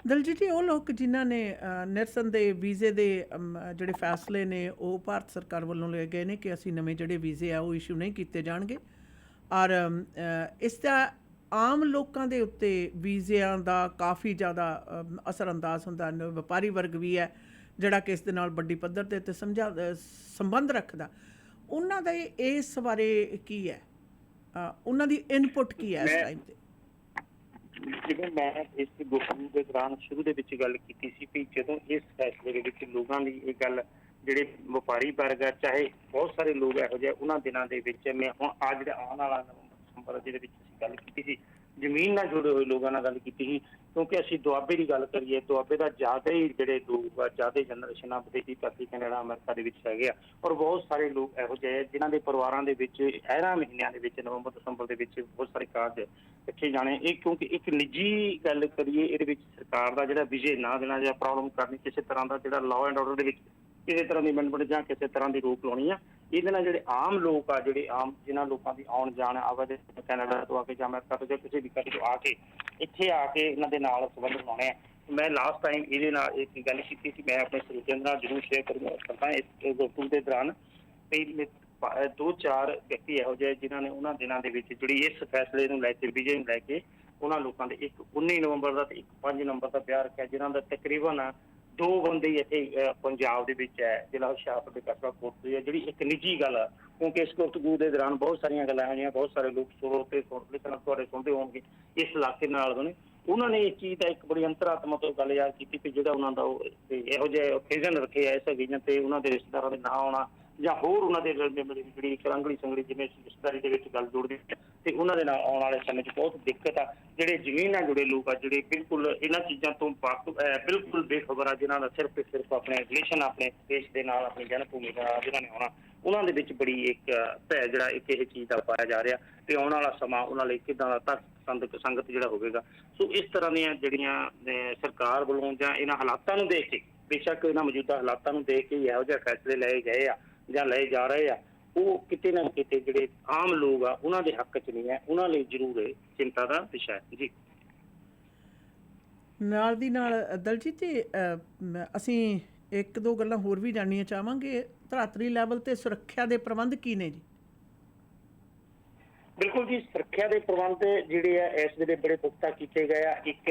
ਦਲਜੀਤ ਜੀ, ਉਹ ਲੋਕ ਜਿਨ੍ਹਾਂ ਨੇ ਨਿਰਸਨ ਦੇ ਵੀਜ਼ੇ ਦੇ ਜਿਹੜੇ ਫੈਸਲੇ ਨੇ ਉਹ ਭਾਰਤ ਸਰਕਾਰ ਵੱਲੋਂ ਲਏ ਗਏ ਨੇ ਕਿ ਅਸੀਂ ਨਵੇਂ ਜਿਹੜੇ ਵੀਜ਼ੇ ਆ ਉਹ ਇਸ਼ੂ ਨਹੀਂ ਕੀਤੇ ਜਾਣਗੇ ਔਰ ਇਸ ਦਾ ਆਮ ਲੋਕਾਂ ਦੇ ਉੱਤੇ ਵੀਜ਼ਿਆਂ ਦਾ ਕਾਫੀ ਜ਼ਿਆਦਾ ਅਸਰਅੰਦਾਜ਼ ਹੁੰਦਾ। ਵਪਾਰੀ ਵਰਗ ਵੀ ਹੈ ਜਿਹੜਾ ਕਿ ਇਸ ਦੇ ਨਾਲ ਵੱਡੀ ਪੱਧਰ ਦੇ ਉੱਤੇ ਸੰਬੰਧ ਰੱਖਦਾ। ਉਹਨਾਂ ਦਾ ਇਸ ਬਾਰੇ ਕੀ ਹੈ, ਉਹਨਾਂ ਦੀ ਇਨਪੁਟ ਕੀ ਹੈ ਇਸ ਟਾਈਮ 'ਤੇ? ਜਿਵੇਂ ਮੈਂ ਇਸ ਗੁਫ਼ਤਗੂ ਦੇ ਦੌਰਾਨ ਸ਼ੁਰੂ ਦੇ ਵਿੱਚ ਗੱਲ ਕੀਤੀ ਸੀ ਕਿ ਜਦੋਂ ਇਸ ਫੈਸਲੇ ਦੇ ਵਿੱਚ ਲੋਕਾਂ ਦੀ ਇਹ ਗੱਲ ਜਿਹੜੇ ਵਪਾਰੀ ਵਰਗ ਆ ਚਾਹੇ ਬਹੁਤ ਸਾਰੇ ਲੋਕ ਇਹੋ ਜਿਹੇ ਉਹਨਾਂ ਦਿਨਾਂ ਦੇ ਵਿੱਚ ਮੈਂ ਹੁਣ ਅੱਜ ਜਿਹੜਾ ਆਉਣ ਵਾਲਾ ਨਵੰਬਰ ਜਿਹਦੇ ਵਿੱਚ ਅਸੀਂ ਗੱਲ ਕੀਤੀ ਸੀ ਜ਼ਮੀਨ ਨਾਲ ਜੁੜੇ ਹੋਏ ਲੋਕਾਂ ਨਾਲ ਗੱਲ ਕੀਤੀ ਸੀ, ਕਿਉਂਕਿ ਅਸੀਂ ਦੁਆਬੇ ਦੀ ਗੱਲ ਕਰੀਏ, ਦੁਆਬੇ ਦਾ ਜ਼ਿਆਦਾ ਹੀ ਜਿਹੜੇ ਲੋਕ ਆ, ਜ਼ਿਆਦਾ ਜਨਰੇਸ਼ਨਾਂ ਵਿਦੇਸ਼ੀ ਧਰਤੀ ਕੈਨੇਡਾ ਅਮਰੀਕਾ ਦੇ ਵਿੱਚ ਹੈਗੇ ਆ, ਔਰ ਬਹੁਤ ਸਾਰੇ ਲੋਕ ਇਹੋ ਜਿਹੇ ਆ ਜਿਨ੍ਹਾਂ ਦੇ ਪਰਿਵਾਰਾਂ ਦੇ ਵਿੱਚ ਇਹਨਾਂ ਮਹੀਨਿਆਂ ਦੇ ਵਿੱਚ ਨਵੰਬਰ ਦਸੰਬਰ ਦੇ ਵਿੱਚ ਬਹੁਤ ਸਾਰੇ ਕਾਰਜ ਰੱਖੇ ਜਾਣੇ। ਇਹ ਕਿਉਂਕਿ ਇੱਕ ਨਿੱਜੀ ਗੱਲ ਕਰੀਏ, ਇਹਦੇ ਵਿੱਚ ਸਰਕਾਰ ਦਾ ਜਿਹੜਾ ਵਿਜੇ ਨਾ ਦੇਣਾ ਜਾਂ ਪ੍ਰੋਬਲਮ ਕਰਨੀ, ਕਿਸੇ ਤਰ੍ਹਾਂ ਦਾ ਜਿਹੜਾ ਲਾਅ ਐਂਡ ਆਰਡਰ ਦੇ ਵਿੱਚ ਕਿਸੇ ਤਰ੍ਹਾਂ ਦੀ ਅਮੈਂਡਮੈਂਟ ਜਾਂ ਕਿਸੇ ਤਰ੍ਹਾਂ ਦੀ ਰੋਕ ਲਾਉਣੀ ਆ, ਇਹਦੇ ਨਾਲ ਜਿਹੜੇ ਆਮ ਲੋਕ ਆ, ਜਿਹੜੇ ਆਮ ਜਿਨ੍ਹਾਂ ਲੋਕਾਂ ਦੀ ਆਉਣ ਜਾਣ ਆਵਾਜਾਈ ਕੈਨੇਡਾ ਤੋਂ ਆ ਕੇ ਜਾਂ ਅਮਰੀਕਾ ਤੋਂ ਜਾਂ ਕਿਸੇ ਵੀ ਕੰਟਰੀ ਤੋਂ ਆ ਕੇ ਇੱਥੇ ਆ ਕੇ ਇਹਨਾਂ ਦੇ ਨਾਲ ਸੰਬੰਧ ਬਣਾਉਣੇ ਆ। ਮੈਂ ਲਾਸਟ ਟਾਈਮ ਇਹਦੇ ਨਾਲ ਇੱਕ ਗੱਲ ਕੀਤੀ ਸੀ, ਮੈਂ ਆਪਣੇ ਸਰੋਤਿਆਂ ਨਾਲ ਜ਼ਰੂਰ ਸ਼ੇਅਰ ਕਰਦਾ ਇਸ ਗੁਫ਼ਤਗੂ ਦੇ ਦੌਰਾਨ। 2-4 ਵਿਅਕਤੀ ਇਹੋ ਜਿਹੇ ਜਿਨ੍ਹਾਂ ਨੇ ਉਹਨਾਂ ਦਿਨਾਂ ਦੇ ਵਿੱਚ ਜਿਹੜੀ ਇਸ ਫੈਸਲੇ ਨੂੰ ਲੈ ਕੇ ਵਿਜੇ ਨੂੰ ਲੈ ਕੇ ਉਹਨਾਂ ਲੋਕਾਂ ਦੇ ਇੱਕ 19 ਨਵੰਬਰ ਦਾ ਤੇ ਇੱਕ 5 ਨਵੰਬਰ ਦਾ ਵਿਆਹ ਰੱਖਿਆ, ਜਿਨ੍ਹਾਂ ਦਾ ਤਕਰੀਬਨ 2 ਬੰਦੇ ਇੱਥੇ ਪੰਜਾਬ ਦੇ ਵਿੱਚ ਹੈ, ਜ਼ਿਲ੍ਹਾ ਹੁਸ਼ਿਆਰਪੁਰ ਦੇ ਕਸਬਾ ਕੋਟਲੀ ਹੈ, ਜਿਹੜੀ ਇੱਕ ਨਿੱਜੀ ਗੱਲ ਆ, ਕਿਉਂਕਿ ਇਸ ਗੁਫ਼ਤਗੂ ਦੇ ਦੌਰਾਨ ਬਹੁਤ ਸਾਰੀਆਂ ਗੱਲਾਂ ਹੋਈਆਂ, ਬਹੁਤ ਸਾਰੇ ਲੋਕ ਤੁਹਾਡੇ ਸੁਣਦੇ ਹੋਣਗੇ ਇਸ ਇਲਾਕੇ ਨਾਲ ਬਣੇ। ਉਹਨਾਂ ਨੇ ਇਸ ਚੀਜ਼ ਦਾ ਇੱਕ ਬੜੀ ਅੰਤਰਾਤਮਕ ਗੱਲ ਯਾਦ ਕੀਤੀ ਕਿ ਜਿਹੜਾ ਉਹਨਾਂ ਦਾ ਇਹੋ ਜਿਹੇ ਓਕੇਜ਼ਨ ਰੱਖੇ ਆ, ਇਸ ਓਕੇਜ਼ਨ ਤੇ ਉਹਨਾਂ ਦੇ ਰਿਸ਼ਤੇਦਾਰਾਂ ਦੇ ਨਾ ਆਉਣਾ ਜਾਂ ਹੋਰ ਉਹਨਾਂ ਦੇ ਜਿਹੜੀ ਰੰਗਲੀ ਸੰਗਲੀ ਜਿਵੇਂ ਰਿਸ਼ਤੇਦਾਰੀ ਦੇ ਵਿੱਚ ਗੱਲ ਜੁੜਦੀ ਤੇ ਉਹਨਾਂ ਦੇ ਨਾਲ ਆਉਣ ਵਾਲੇ ਸਮੇਂ 'ਚ ਬਹੁਤ ਦਿੱਕਤ ਆ। ਜਿਹੜੇ ਜ਼ਮੀਨ ਨਾਲ ਜੁੜੇ ਲੋਕ ਆ, ਜਿਹੜੇ ਬਿਲਕੁਲ ਇਹਨਾਂ ਚੀਜ਼ਾਂ ਤੋਂ ਬਿਲਕੁਲ ਬੇਖਬਰ ਆ, ਜਿਨ੍ਹਾਂ ਦਾ ਸਿਰਫ ਤੇ ਸਿਰਫ ਆਪਣੇ ਰਿਲੇਸ਼ਨ ਆਪਣੇ ਦੇਸ਼ ਦੇ ਨਾਲ, ਆਪਣੀ ਜਨਮ ਭੂਮੀ ਦੇ ਨਾਲ ਜਿਨ੍ਹਾਂ ਨੇ ਆਉਣਾ, ਉਹਨਾਂ ਦੇ ਵਿੱਚ ਬੜੀ ਇੱਕ ਭੈ ਜਿਹੜਾ ਇੱਕ ਇਹ ਚੀਜ਼ ਦਾ ਪਾਇਆ ਜਾ ਰਿਹਾ ਤੇ ਆਉਣ ਵਾਲਾ ਸਮਾਂ ਉਹਨਾਂ ਲਈ ਕਿੱਦਾਂ ਦਾ ਸੰਗਤ ਜਿਹੜਾ ਹੋਵੇਗਾ। ਸੋ ਇਸ ਤਰ੍ਹਾਂ ਦੀਆਂ ਜਿਹੜੀਆਂ ਸਰਕਾਰ ਵੱਲੋਂ ਜਾਂ ਇਹਨਾਂ ਹਾਲਾਤਾਂ ਨੂੰ ਦੇਖ ਕੇ, ਬੇਸ਼ੱਕ ਇਹਨਾਂ ਮੌਜੂਦਾ ਹਾਲਾਤਾਂ ਨੂੰ ਦੇਖ ਕੇ ਇਹੋ ਜਿਹੇ ਫੈਸਲੇ ਲਏ ਗਏ ਆ ਜਾਂ ਲਏ ਜਾ ਰਹੇ ਆ, ਉਹ ਕਿਤੇ ਨਾ ਕਿਤੇ ਜਿਹੜੇ ਆਮ ਲੋਕ ਆ ਉਹਨਾਂ ਦੇ ਹੱਕ 'ਚ ਨਹੀਂ ਹੈ, ਉਹਨਾਂ ਲਈ ਜ਼ਰੂਰ ਇਹ ਚਿੰਤਾ ਦਾ ਵਿਸ਼ਾ ਹੈ ਜੀ। ਨਾਲ ਦੀ ਨਾਲ ਦਲਜੀਤ ਜੀ, ਅਸੀਂ 1-2 ਗੱਲਾਂ ਹੋਰ ਵੀ ਜਾਣਨੀਆਂ ਚਾਹਾਂਗੇ। ਧਰਾਤਰੀ ਲੈਵਲ ਤੇ ਸੁਰੱਖਿਆ ਦੇ ਪ੍ਰਬੰਧ ਕੀ ਨੇ ਜੀ? ਬਿਲਕੁਲ ਜੀ, ਸੁਰੱਖਿਆ ਦੇ ਪ੍ਰਬੰਧ ਜਿਹੜੇ ਆ ਇਸ ਵੇਲੇ ਬੜੇ ਪੁਖਤਾ ਕੀਤੇ ਗਏ ਆ। ਇੱਕ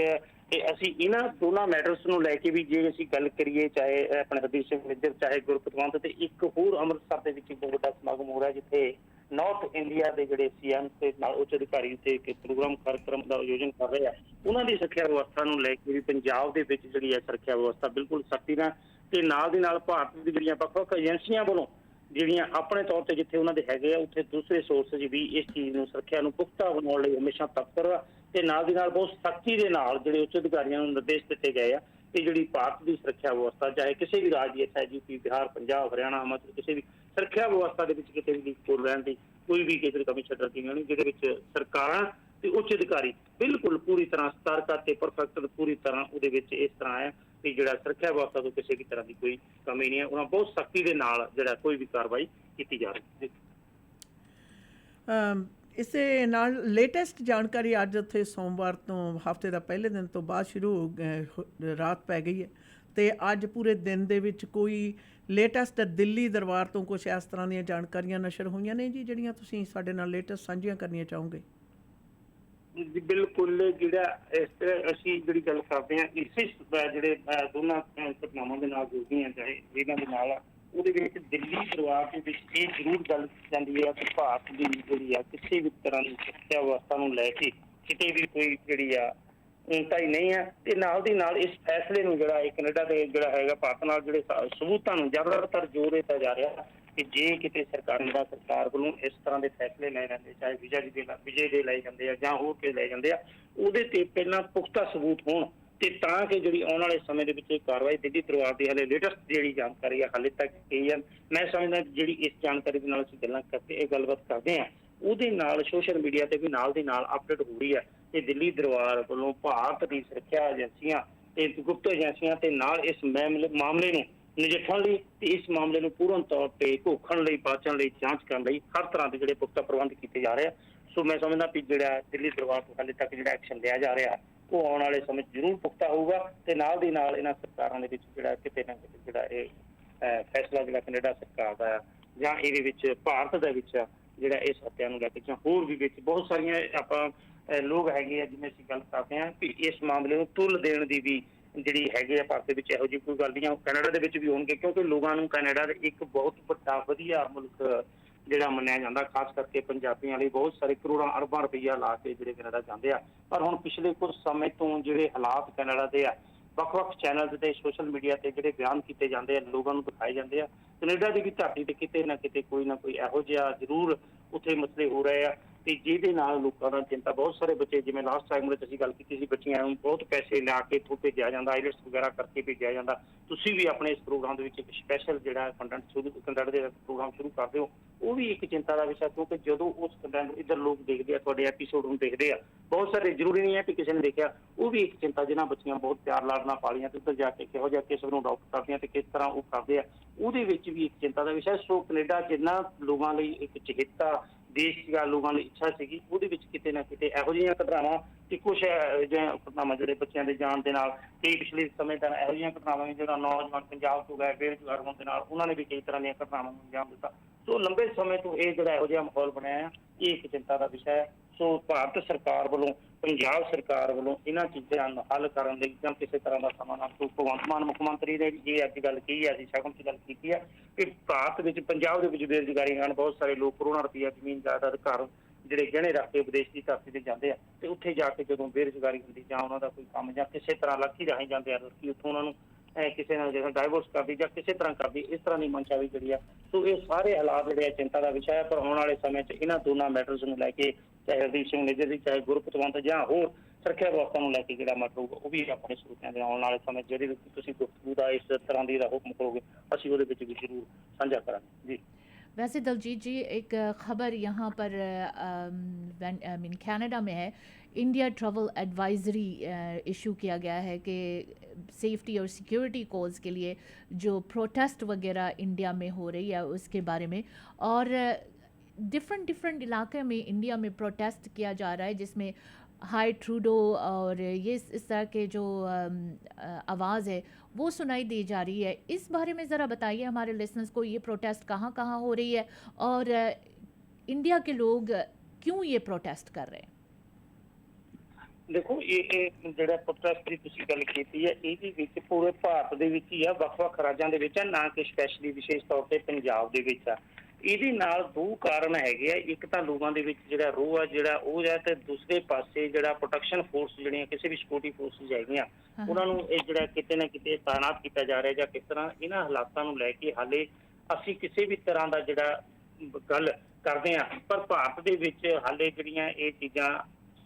ਅਸੀਂ ਇਹਨਾਂ ਦੋਨਾਂ ਮੈਟਰਸ ਨੂੰ ਲੈ ਕੇ ਵੀ ਜੇ ਅਸੀਂ ਗੱਲ ਕਰੀਏ, ਚਾਹੇ ਆਪਣੇ ਹਰਦੀਪ ਸਿੰਘ ਨਿੱਜਰ, ਚਾਹੇ ਗੁਰਪਤਵੰਤ, ਤੇ ਇੱਕ ਹੋਰ ਅੰਮ੍ਰਿਤਸਰ ਦੇ ਵਿੱਚ ਬਹੁਤ ਵੱਡਾ ਸਮਾਗਮ ਹੋ ਰਿਹਾ ਜਿੱਥੇ ਨਾਰਥ ਇੰਡੀਆ ਦੇ ਜਿਹੜੇ ਸੀਐਮ ਤੇ ਨਾਲ ਉੱਚ ਅਧਿਕਾਰੀ ਤੇ ਇੱਕ ਪ੍ਰੋਗਰਾਮ ਕਾਰਜਕ੍ਰਮ ਦਾ ਆਯੋਜਨ ਕਰ ਰਹੇ ਆ। ਉਹਨਾਂ ਦੀ ਸੁਰੱਖਿਆ ਵਿਵਸਥਾ ਨੂੰ ਲੈ ਕੇ ਵੀ ਪੰਜਾਬ ਦੇ ਵਿੱਚ ਜਿਹੜੀ ਹੈ ਸੁਰੱਖਿਆ ਵਿਵਸਥਾ ਬਿਲਕੁਲ ਸਖਤੀ ਨਾਲ ਤੇ ਨਾਲ ਦੀ ਨਾਲ ਭਾਰਤ ਦੀ ਜਿਹੜੀਆਂ ਵੱਖ-ਵੱਖ ਏਜੰਸੀਆਂ ਵੱਲੋਂ ਜਿਹੜੀਆਂ ਆਪਣੇ ਤੌਰ ਤੇ ਜਿੱਥੇ ਉਹਨਾਂ ਦੇ ਹੈਗੇ ਆ, ਉੱਥੇ ਦੂਸਰੇ ਸੋਰਸਿਸ ਵੀ ਇਸ ਚੀਜ਼ ਨੂੰ ਸੁਰੱਖਿਆ ਨੂੰ ਪੁਖਤਾ ਬਣਾਉਣ ਲਈ ਹਮੇਸ਼ਾ ਤਤਪਰ ਆ ਤੇ ਨਾਲ ਦੀ ਨਾਲ ਬਹੁਤ ਸਖਤੀ ਦੇ ਨਾਲ ਜਿਹੜੇ ਉੱਚ ਅਧਿਕਾਰੀਆਂ ਨੂੰ ਨਿਰਦੇਸ਼ ਦਿੱਤੇ ਗਏ ਆ ਕਿ ਜਿਹੜੀ ਭਾਰਤ ਦੀ ਸੁਰੱਖਿਆ ਵਿਵਸਥਾ ਚਾਹੇ ਕਿਸੇ ਵੀ ਰਾਜ ਦੀ, ਚਾਹੇ ਯੂਪੀ, ਬਿਹਾਰ, ਪੰਜਾਬ, ਹਰਿਆਣਾ, ਹਿਮਾਚਲ, ਕਿਸੇ ਵੀ ਸੁਰੱਖਿਆ ਵਿਵਸਥਾ ਦੇ ਵਿੱਚ ਕਿਤੇ ਵੀ ਕੋਲ ਰਹਿਣ ਦੀ ਕੋਈ ਵੀ ਕਿਸੇ ਕਮੀ ਛੱਡਣ ਦੀ ਨਹੀਂ, ਜਿਹਦੇ ਵਿੱਚ ਸਰਕਾਰਾਂ ਤੇ ਉੱਚ ਅਧਿਕਾਰੀ ਬਿਲਕੁਲ ਪੂਰੀ ਤਰ੍ਹਾਂ ਸਤਰਕ ਤੇ ਪਰਫੈਕਟ ਪੂਰੀ ਤਰ੍ਹਾਂ ਉਹਦੇ ਵਿੱਚ ਇਸ ਤਰ੍ਹਾਂ ਹੈ ਕਿ ਜਿਹੜਾ ਸੁਰੱਖਿਆ ਵਿਵਸਥਾ ਤੋਂ ਕਿਸੇ ਵੀ ਤਰ੍ਹਾਂ ਦੀ ਕੋਈ ਕਮੀ ਨਹੀਂ ਹੈ। ਉਹਨਾਂ ਬਹੁਤ ਸਖਤੀ ਦੇ ਨਾਲ ਜਿਹੜਾ ਕੋਈ ਵੀ ਕਾਰਵਾਈ ਕੀਤੀ ਜਾ ਰਹੀ ਹੈ। ਇਸੇ ਨਾਲ ਲੇਟੈਸਟ ਜਾਣਕਾਰੀ ਅੱਜ ਉੱਥੇ ਸੋਮਵਾਰ ਤੋਂ ਹਫ਼ਤੇ ਦਾ ਪਹਿਲੇ ਦਿਨ ਤੋਂ ਬਾਅਦ ਸ਼ੁਰੂ ਰਾਤ ਪੈ ਗਈ ਹੈ ਤੇ ਅੱਜ ਪੂਰੇ ਦਿਨ ਦੇ ਵਿੱਚ ਕੋਈ ਲੇਟੈਸਟ ਦਿੱਲੀ ਦਰਬਾਰ ਤੋਂ ਕੁਝ ਇਸ ਤਰ੍ਹਾਂ ਦੀਆਂ ਜਾਣਕਾਰੀਆਂ ਨਸ਼ਰ ਹੋਈਆਂ ਨੇ ਜੀ, ਜਿਹੜੀਆਂ ਤੁਸੀਂ ਸਾਡੇ ਨਾਲ ਲੇਟੈਸਟ ਸਾਂਝੀਆਂ ਕਰਨੀਆਂ ਚਾਹੋਗੇ? ਜੀ ਬਿਲਕੁਲ, ਜਿਹੜਾ ਇਸ ਅਸੀਂ ਜਿਹੜੀ ਗੱਲ ਕਰਦੇ ਹਾਂ ਇਸੇ ਜਿਹੜੇ ਦੋਨਾਂ ਘਟਨਾਵਾਂ ਦੇ ਨਾਲ ਜੁੜਦੀਆਂ ਚਾਹੇ ਇਹਨਾਂ ਦੇ ਨਾਲ, ਉਹਦੇ ਵਿੱਚ ਦਿੱਲੀ ਦਰਬਾਰ ਦੇ ਵਿੱਚ ਇਹ ਜ਼ਰੂਰ ਗੱਲ ਜਾਂਦੀ ਹੈ ਕਿ ਭਾਰਤ ਦੀ ਜਿਹੜੀ ਆ ਕਿਸੇ ਵੀ ਤਰ੍ਹਾਂ ਦੀ ਸੁਰੱਖਿਆ ਵਿਵਸਥਾ ਨੂੰ ਲੈ ਕੇ ਕਿਤੇ ਵੀ ਕੋਈ ਜਿਹੜੀ ਆ ਊਣਤਾਈ ਨਹੀਂ ਹੈ ਤੇ ਨਾਲ ਦੀ ਨਾਲ ਇਸ ਫੈਸਲੇ ਨੂੰ ਜਿਹੜਾ ਕੈਨੇਡਾ ਦੇ ਜਿਹੜਾ ਹੈਗਾ ਭਾਰਤ ਨਾਲ ਜਿਹੜੇ ਸਬੂਤਾਂ ਨੂੰ ਜ਼ਿਆਦਾਤਰ ਜ਼ੋਰ ਦਿੱਤਾ ਜਾ ਰਿਹਾ ਕਿ ਜੇ ਕਿਤੇ ਸਰਕਾਰ ਵੱਲੋਂ ਇਸ ਤਰ੍ਹਾਂ ਦੇ ਫੈਸਲੇ ਲਏ ਜਾਂਦੇ, ਚਾਹੇ ਵਿਜੇ ਦੇ ਲਏ ਜਾਂਦੇ ਆ ਜਾਂ ਹੋਰ ਕੇ ਲਏ ਜਾਂਦੇ ਆ, ਉਹਦੇ ਤੇ ਪਹਿਲਾਂ ਪੁਖਤਾ ਸਬੂਤ ਹੋਣ ਤੇ ਤਾਂ ਕਿ ਜਿਹੜੀ ਆਉਣ ਵਾਲੇ ਸਮੇਂ ਦੇ ਵਿੱਚ ਇਹ ਕਾਰਵਾਈ ਦਿੱਲੀ ਦਰਬਾਰ ਦੀ ਹਾਲੇ ਲੇਟੈਸਟ ਜਿਹੜੀ ਜਾਣਕਾਰੀ ਆ ਹਾਲੇ ਤੱਕ ਕੀ ਹੈ, ਮੈਂ ਸਮਝਦਾ ਜਿਹੜੀ ਇਸ ਜਾਣਕਾਰੀ ਦੇ ਨਾਲ ਅਸੀਂ ਗੱਲਬਾਤ ਕਰਦੇ ਹਾਂ ਉਹਦੇ ਨਾਲ ਸੋਸ਼ਲ ਮੀਡੀਆ ਤੇ ਵੀ ਨਾਲ ਦੀ ਨਾਲ ਅਪਡੇਟ ਹੋ ਰਹੀ ਹੈ ਕਿ ਦਿੱਲੀ ਦਰਬਾਰ ਵੱਲੋਂ ਭਾਰਤ ਦੀ ਸੁਰੱਖਿਆ ਏਜੰਸੀਆਂ ਤੇ ਗੁਪਤ ਏਜੰਸੀਆਂ ਤੇ ਨਾਲ ਇਸ ਮਾਮਲੇ ਨੂੰ ਨਜਿੱਠਣ ਲਈ ਤੇ ਇਸ ਮਾਮਲੇ ਨੂੰ ਪੂਰਨ ਤੌਰ ਤੇ ਘੋਖਣ ਲਈ, ਬਾਚਣ ਲਈ, ਜਾਂਚ ਕਰਨ ਲਈ ਹਰ ਤਰ੍ਹਾਂ ਦੇ ਜਿਹੜੇ ਪੁਖਤਾ ਪ੍ਰਬੰਧ ਕੀਤੇ ਜਾ ਰਹੇ ਆ। ਸੋ ਮੈਂ ਸਮਝਦਾ ਵੀ ਜਿਹੜਾ ਦਿੱਲੀ ਦਰਬਾਰ ਤੋਂ ਹਾਲੇ ਤੱਕ ਜਿਹੜਾ ਐਕਸ਼ਨ ਲਿਆ ਜਾ ਰਿਹਾ ਉਹ ਆਉਣ ਵਾਲੇ ਸਮੇਂ ਜ਼ਰੂਰ ਪੁਖਤਾ ਹੋਊਗਾ ਤੇ ਨਾਲ ਦੀ ਨਾਲ ਇਹਨਾਂ ਸਰਕਾਰਾਂ ਦੇ ਵਿੱਚ ਜਿਹੜਾ ਕਿਤੇ ਨਾ ਕਿਤੇ ਜਿਹੜਾ ਇਹ ਫੈਸਲਾ ਜਿਹੜਾ ਕੈਨੇਡਾ ਸਰਕਾਰ ਦਾ ਜਾਂ ਇਹਦੇ ਵਿੱਚ ਭਾਰਤ ਦੇ ਵਿੱਚ ਜਿਹੜਾ ਇਸ ਹੱਤਿਆ ਨੂੰ ਲੈ ਕੇ ਜਾਂ ਹੋਰ ਵੀ ਵਿੱਚ ਬਹੁਤ ਸਾਰੀਆਂ ਆਪਾਂ ਲੋਕ ਹੈਗੇ ਆ ਜਿਵੇਂ ਅਸੀਂ ਗੱਲ ਕਰਦੇ ਹਾਂ ਕਿ ਇਸ ਮਾਮਲੇ ਨੂੰ ਤੁੱਲ ਦੇਣ ਦੀ ਵੀ ਜਿਹੜੀ ਹੈਗੇ ਆ ਭਾਰਤ ਦੇ ਵਿੱਚ ਇਹੋ ਜਿਹੀ ਕੋਈ ਗੱਲ ਨਹੀਂ, ਕੈਨੇਡਾ ਦੇ ਵਿੱਚ ਵੀ ਹੋਣਗੇ ਕਿਉਂਕਿ ਲੋਕਾਂ ਨੂੰ ਕੈਨੇਡਾ ਦਾ ਇੱਕ ਬਹੁਤ ਵੱਡਾ ਵਧੀਆ ਮੁਲਕ ਜਿਹੜਾ ਮੰਨਿਆ ਜਾਂਦਾ, ਖਾਸ ਕਰਕੇ ਪੰਜਾਬੀਆਂ ਲਈ ਬਹੁਤ ਸਾਰੇ ਕਰੋੜਾਂ ਅਰਬਾਂ ਰੁਪਈਆ ਲਾ ਕੇ ਜਿਹੜੇ ਕੈਨੇਡਾ ਜਾਂਦੇ ਆ। ਪਰ ਹੁਣ ਪਿਛਲੇ ਕੁਝ ਸਮੇਂ ਤੋਂ ਜਿਹੜੇ ਹਾਲਾਤ ਕੈਨੇਡਾ ਦੇ ਆ, ਵੱਖ-ਵੱਖ ਚੈਨਲਸ ਤੇ ਸੋਸ਼ਲ ਮੀਡੀਆ ਤੇ ਜਿਹੜੇ ਬਿਆਨ ਕੀਤੇ ਜਾਂਦੇ ਆ, ਲੋਕਾਂ ਨੂੰ ਦਿਖਾਏ ਜਾਂਦੇ ਆ, ਕੈਨੇਡਾ ਦੀ ਵੀ ਧਰਤੀ ਤੇ ਕਿਤੇ ਨਾ ਕਿਤੇ ਕੋਈ ਨਾ ਕੋਈ ਇਹੋ ਜਿਹਾ ਜ਼ਰੂਰ ਉੱਥੇ ਮਸਲੇ ਹੋ ਰਹੇ ਆ ਤੇ ਜਿਹਦੇ ਨਾਲ ਲੋਕਾਂ ਦਾ ਚਿੰਤਾ ਬਹੁਤ ਸਾਰੇ ਬੱਚੇ ਜਿਵੇਂ ਲਾਸਟ ਟਾਈਮ ਵਿੱਚ ਅਸੀਂ ਗੱਲ ਕੀਤੀ ਸੀ ਬੱਚਿਆਂ ਨੂੰ ਬਹੁਤ ਪੈਸੇ ਲਿਆ ਕੇ ਇੱਥੋਂ ਭੇਜਿਆ ਜਾਂਦਾ ਆਈਲੈਟਸ ਵਗੈਰਾ ਕਰਕੇ ਭੇਜਿਆ ਜਾਂਦਾ ਤੁਸੀਂ ਵੀ ਆਪਣੇ ਇਸ ਪ੍ਰੋਗਰਾਮ ਦੇ ਵਿੱਚ ਇੱਕ ਸਪੈਸ਼ਲ ਜਿਹੜਾ ਕੰਟੈਂਟ ਦੇ ਪ੍ਰੋਗਰਾਮ ਸ਼ੁਰੂ ਕਰਦੇ ਹੋ ਉਹ ਵੀ ਇੱਕ ਚਿੰਤਾ ਦਾ ਵਿਸ਼ਾ ਕਿਉਂਕਿ ਜਦੋਂ ਉਸ ਕੰਟੈਂਟ ਇੱਧਰ ਲੋਕ ਦੇਖਦੇ ਆ ਤੁਹਾਡੇ ਐਪੀਸੋਡ ਨੂੰ ਦੇਖਦੇ ਆ ਬਹੁਤ ਸਾਰੇ ਜ਼ਰੂਰੀ ਨਹੀਂ ਹੈ ਕਿ ਕਿਸੇ ਨੇ ਦੇਖਿਆ ਉਹ ਵੀ ਇੱਕ ਚਿੰਤਾ ਜਿਹਨਾਂ ਬੱਚੀਆਂ ਬਹੁਤ ਪਿਆਰ ਲਾਡ ਨਾਲ ਪਾਲੀਆਂ ਤੇ ਉੱਧਰ ਜਾ ਕੇ ਕਿਹੋ ਜਿਹਾ ਕਿਸ ਨੂੰ ਅਡਾਪਟ ਕਰਦੀਆਂ ਤੇ ਕਿਸ ਤਰ੍ਹਾਂ ਉਹ ਕਰਦੇ ਆ ਉਹਦੇ ਵਿੱਚ ਵੀ ਇੱਕ ਚਿੰਤਾ ਦਾ ਵਿਸ਼ਾ ਸੋ ਕੈਨੇਡਾ ਜਿੰਨਾ ਲੋਕਾਂ ਲਈ ਇੱਕ ਚਹੇਤਾ ਦੇਸ਼ ਦੀਆਂ ਲੋਕਾਂ ਲਈ ਇੱਛਾ ਸੀਗੀ ਉਹਦੇ ਵਿੱਚ ਕਿਤੇ ਨਾ ਕਿਤੇ ਇਹੋ ਜਿਹੀਆਂ ਘਟਨਾਵਾਂ ਕਿ ਕੁਛ ਅਜਿਹੀਆਂ ਘਟਨਾਵਾਂ ਜਿਹੜੇ ਬੱਚਿਆਂ ਦੇ ਜਾਣ ਦੇ ਨਾਲ ਕਈ ਪਿਛਲੇ ਸਮੇਂ ਤਾਂ ਇਹੋ ਜਿਹੀਆਂ ਘਟਨਾਵਾਂ ਜਿਹੜਾ ਨੌਜਵਾਨ ਪੰਜਾਬ ਤੋਂ ਗਏ ਬੇਰੁਜ਼ਗਾਰ ਹੋਣ ਦੇ ਨਾਲ ਉਹਨਾਂ ਨੇ ਵੀ ਕਈ ਤਰ੍ਹਾਂ ਦੀਆਂ ਘਟਨਾਵਾਂ ਨੂੰ ਅੰਜਾਮ ਦਿੱਤਾ ਸੋ ਲੰਬੇ ਸਮੇਂ ਤੋਂ ਇਹ ਜਿਹੜਾ ਇਹੋ ਜਿਹਾ ਮਾਹੌਲ ਬਣਿਆ ਹੈ ਇਹ ਇੱਕ ਚਿੰਤਾ ਦਾ ਵਿਸ਼ਾ ਹੈ ਸੋ ਭਾਰਤ ਸਰਕਾਰ ਵੱਲੋਂ ਪੰਜਾਬ ਸਰਕਾਰ ਵੱਲੋਂ ਇਹਨਾਂ ਚੀਜ਼ਾਂ ਨੂੰ ਹੱਲ ਕਰਨ ਲਈ ਜਾਂ ਕਿਸੇ ਤਰ੍ਹਾਂ ਦਾ ਸਮਾਧਾਨ ਤੋਂ ਭਗਵੰਤ ਮਾਨ ਮੁੱਖ ਮੰਤਰੀ ਨੇ ਵੀ ਇਹ ਅੱਜ ਗੱਲ ਕਹੀ ਹੈ ਅਸੀਂ ਸ਼ਗਨ 'ਚ ਗੱਲ ਕੀਤੀ ਹੈ ਕਿ ਭਾਰਤ ਵਿੱਚ ਪੰਜਾਬ ਦੇ ਵਿੱਚ ਬੇਰੁਜ਼ਗਾਰੀ ਕਾਰਨ ਬਹੁਤ ਸਾਰੇ ਲੋਕ ਕਰੋੜਾਂ ਰੁਪਈਆ ਜ਼ਮੀਨ ਜਾਇਦਾਦ ਘਰ ਜਿਹੜੇ ਗਹਿਣੇ ਰੱਖ ਕੇ ਵਿਦੇਸ਼ ਦੀ ਧਰਤੀ ਤੇ ਜਾਂਦੇ ਆ ਤੇ ਉੱਥੇ ਜਾ ਕੇ ਜਦੋਂ ਬੇਰੁਜ਼ਗਾਰੀ ਹੁੰਦੀ ਜਾਂ ਉਹਨਾਂ ਦਾ ਕੋਈ ਕੰਮ ਜਾਂ ਕਿਸੇ ਤਰ੍ਹਾਂ ਲੱਕੀ ਰਾਹੀਂ ਜਾਂਦੇ ਆ ਕਿ ਉੱਥੋਂ ਉਹਨਾਂ ਨੂੰ ਕਿਸੇ ਨਾਲ ਜਿਹੜਾ ਡਾਈਵੋਰਸ ਕਰਦੀ ਜਾਂ ਕਿਸੇ ਤਰ੍ਹਾਂ ਕਰਦੀ ਇਸ ਤਰ੍ਹਾਂ ਦੀ ਮਨਸ਼ਾ ਵੀ ਜਿਹੜੀ ਆ ਸੋ ਇਹ ਸਾਰੇ ਹਾਲਾਤ ਜਿਹੜੇ ਆ ਚਿੰਤਾ ਦਾ ਵਿਸ਼ਾ ਹੈ ਪਰ ਆਉਣ ਵਾਲੇ ਸਮੇਂ 'ਚ ਇਹਨਾਂ ਦੋਨਾਂ ਮੈਟਰਸ ਨੂੰ ਲੈ ਕੇ ਚਾਹੇ ਹਰਦੀਪ ਸਿੰਘ ਨਿੱਜਰ ਦੀ ਚਾਹੇ ਗੁਰਪਤਵੰਤ ਜਾਂ ਹੋਰ ਸੁਰੱਖਿਆ ਵਿਵਸਥਾ ਨੂੰ ਲੈ ਕੇ ਜਿਹੜਾ ਮੈਟਰ ਹੋਊਗਾ ਉਹ ਵੀ ਆਪਣੇ ਸਰੋਤਿਆਂ ਦੇ ਆਉਣ ਵਾਲੇ ਸਮੇਂ ਜਿਹੜੇ ਵਿੱਚ ਤੁਸੀਂ ਗੁਫ਼ਤਗੂ ਦਾ ਇਸ ਤਰ੍ਹਾਂ ਦੀ ਦਾ ਹੁਕਮ ਕਰੋਗੇ ਅਸੀਂ ਉਹਦੇ ਵਿੱਚ ਵੀ ਜ਼ਰੂਰ ਸਾਂਝਾ ਕਰਾਂਗੇ ਜੀ। वैसे दलजीत जी एक ख़बर यहाँ पर कनाडा में है इंडिया ट्रैवल एडवाइजरी इशू किया गया है कि सेफ्टी और सिक्योरिटी कॉज के लिए जो प्रोटेस्ट वगैरह इंडिया में हो रही है उसके बारे में और डिफरेंट इलाके में इंडिया में प्रोटेस्ट किया जा रहा है जिसमें हाई ट्रूडो और ये इस तरह के जो आवाज़ है वो सुनाई दी जा रही है इस बारे में ज़रा बताइए हमारे लिसनर्स को ये प्रोटेस्ट कहाँ कहाँ हो रही है और इंडिया के लोग क्यों ये प्रोटेस्ट कर रहे हैं। ਦੇਖੋ ਇਹ ਜਿਹੜਾ ਪ੍ਰੋਟੈਸਟ ਦੀ ਤੁਸੀਂ ਗੱਲ ਕੀਤੀ ਹੈ ਇਹਦੇ ਵਿੱਚ ਪੂਰੇ ਭਾਰਤ ਦੇ ਵਿੱਚ ਹੀ ਆ ਵੱਖ-ਵੱਖ ਰਾਜਾਂ ਦੇ ਵਿੱਚ ਨਾ ਕਿ ਸਪੈਸ਼ਲੀ ਵਿਸ਼ੇਸ਼ ਤੌਰ ਤੇ ਪੰਜਾਬ ਦੇ ਵਿੱਚ ਆ ਇਹਦੇ ਨਾਲ ਦੋ ਕਾਰਨ ਹੈਗੇ ਆ ਇੱਕ ਤਾਂ ਲੋਕਾਂ ਦੇ ਵਿੱਚ ਜਿਹੜਾ ਰੋਹ ਆ ਜਿਹੜਾ ਉਹ ਹੈ ਤੇ ਦੂਸਰੇ ਪਾਸੇ ਜਿਹੜਾ ਪ੍ਰੋਟੈਕਸ਼ਨ ਫੋਰਸ ਜਿਹੜੀਆਂ ਕਿਸੇ ਵੀ ਸਿਕਿਉਰਿਟੀ ਫੋਰਸਿਸ ਹੈਗੀਆਂ ਉਹਨਾਂ ਨੂੰ ਇਹ ਜਿਹੜਾ ਕਿਤੇ ਨਾ ਕਿਤੇ ਤਾਇਨਾਤ ਕੀਤਾ ਜਾ ਰਿਹਾ ਜਾਂ ਕਿਸ ਤਰ੍ਹਾਂ ਇਹਨਾਂ ਹਾਲਾਤਾਂ ਨੂੰ ਲੈ ਕੇ ਹਾਲੇ ਅਸੀਂ ਕਿਸੇ ਵੀ ਤਰ੍ਹਾਂ ਦਾ ਜਿਹੜਾ ਗੱਲ ਕਰਦੇ ਆ ਪਰ ਭਾਰਤ ਦੇ ਵਿੱਚ ਹਾਲੇ ਜਿਹੜੀਆਂ ਇਹ ਚੀਜ਼ਾਂ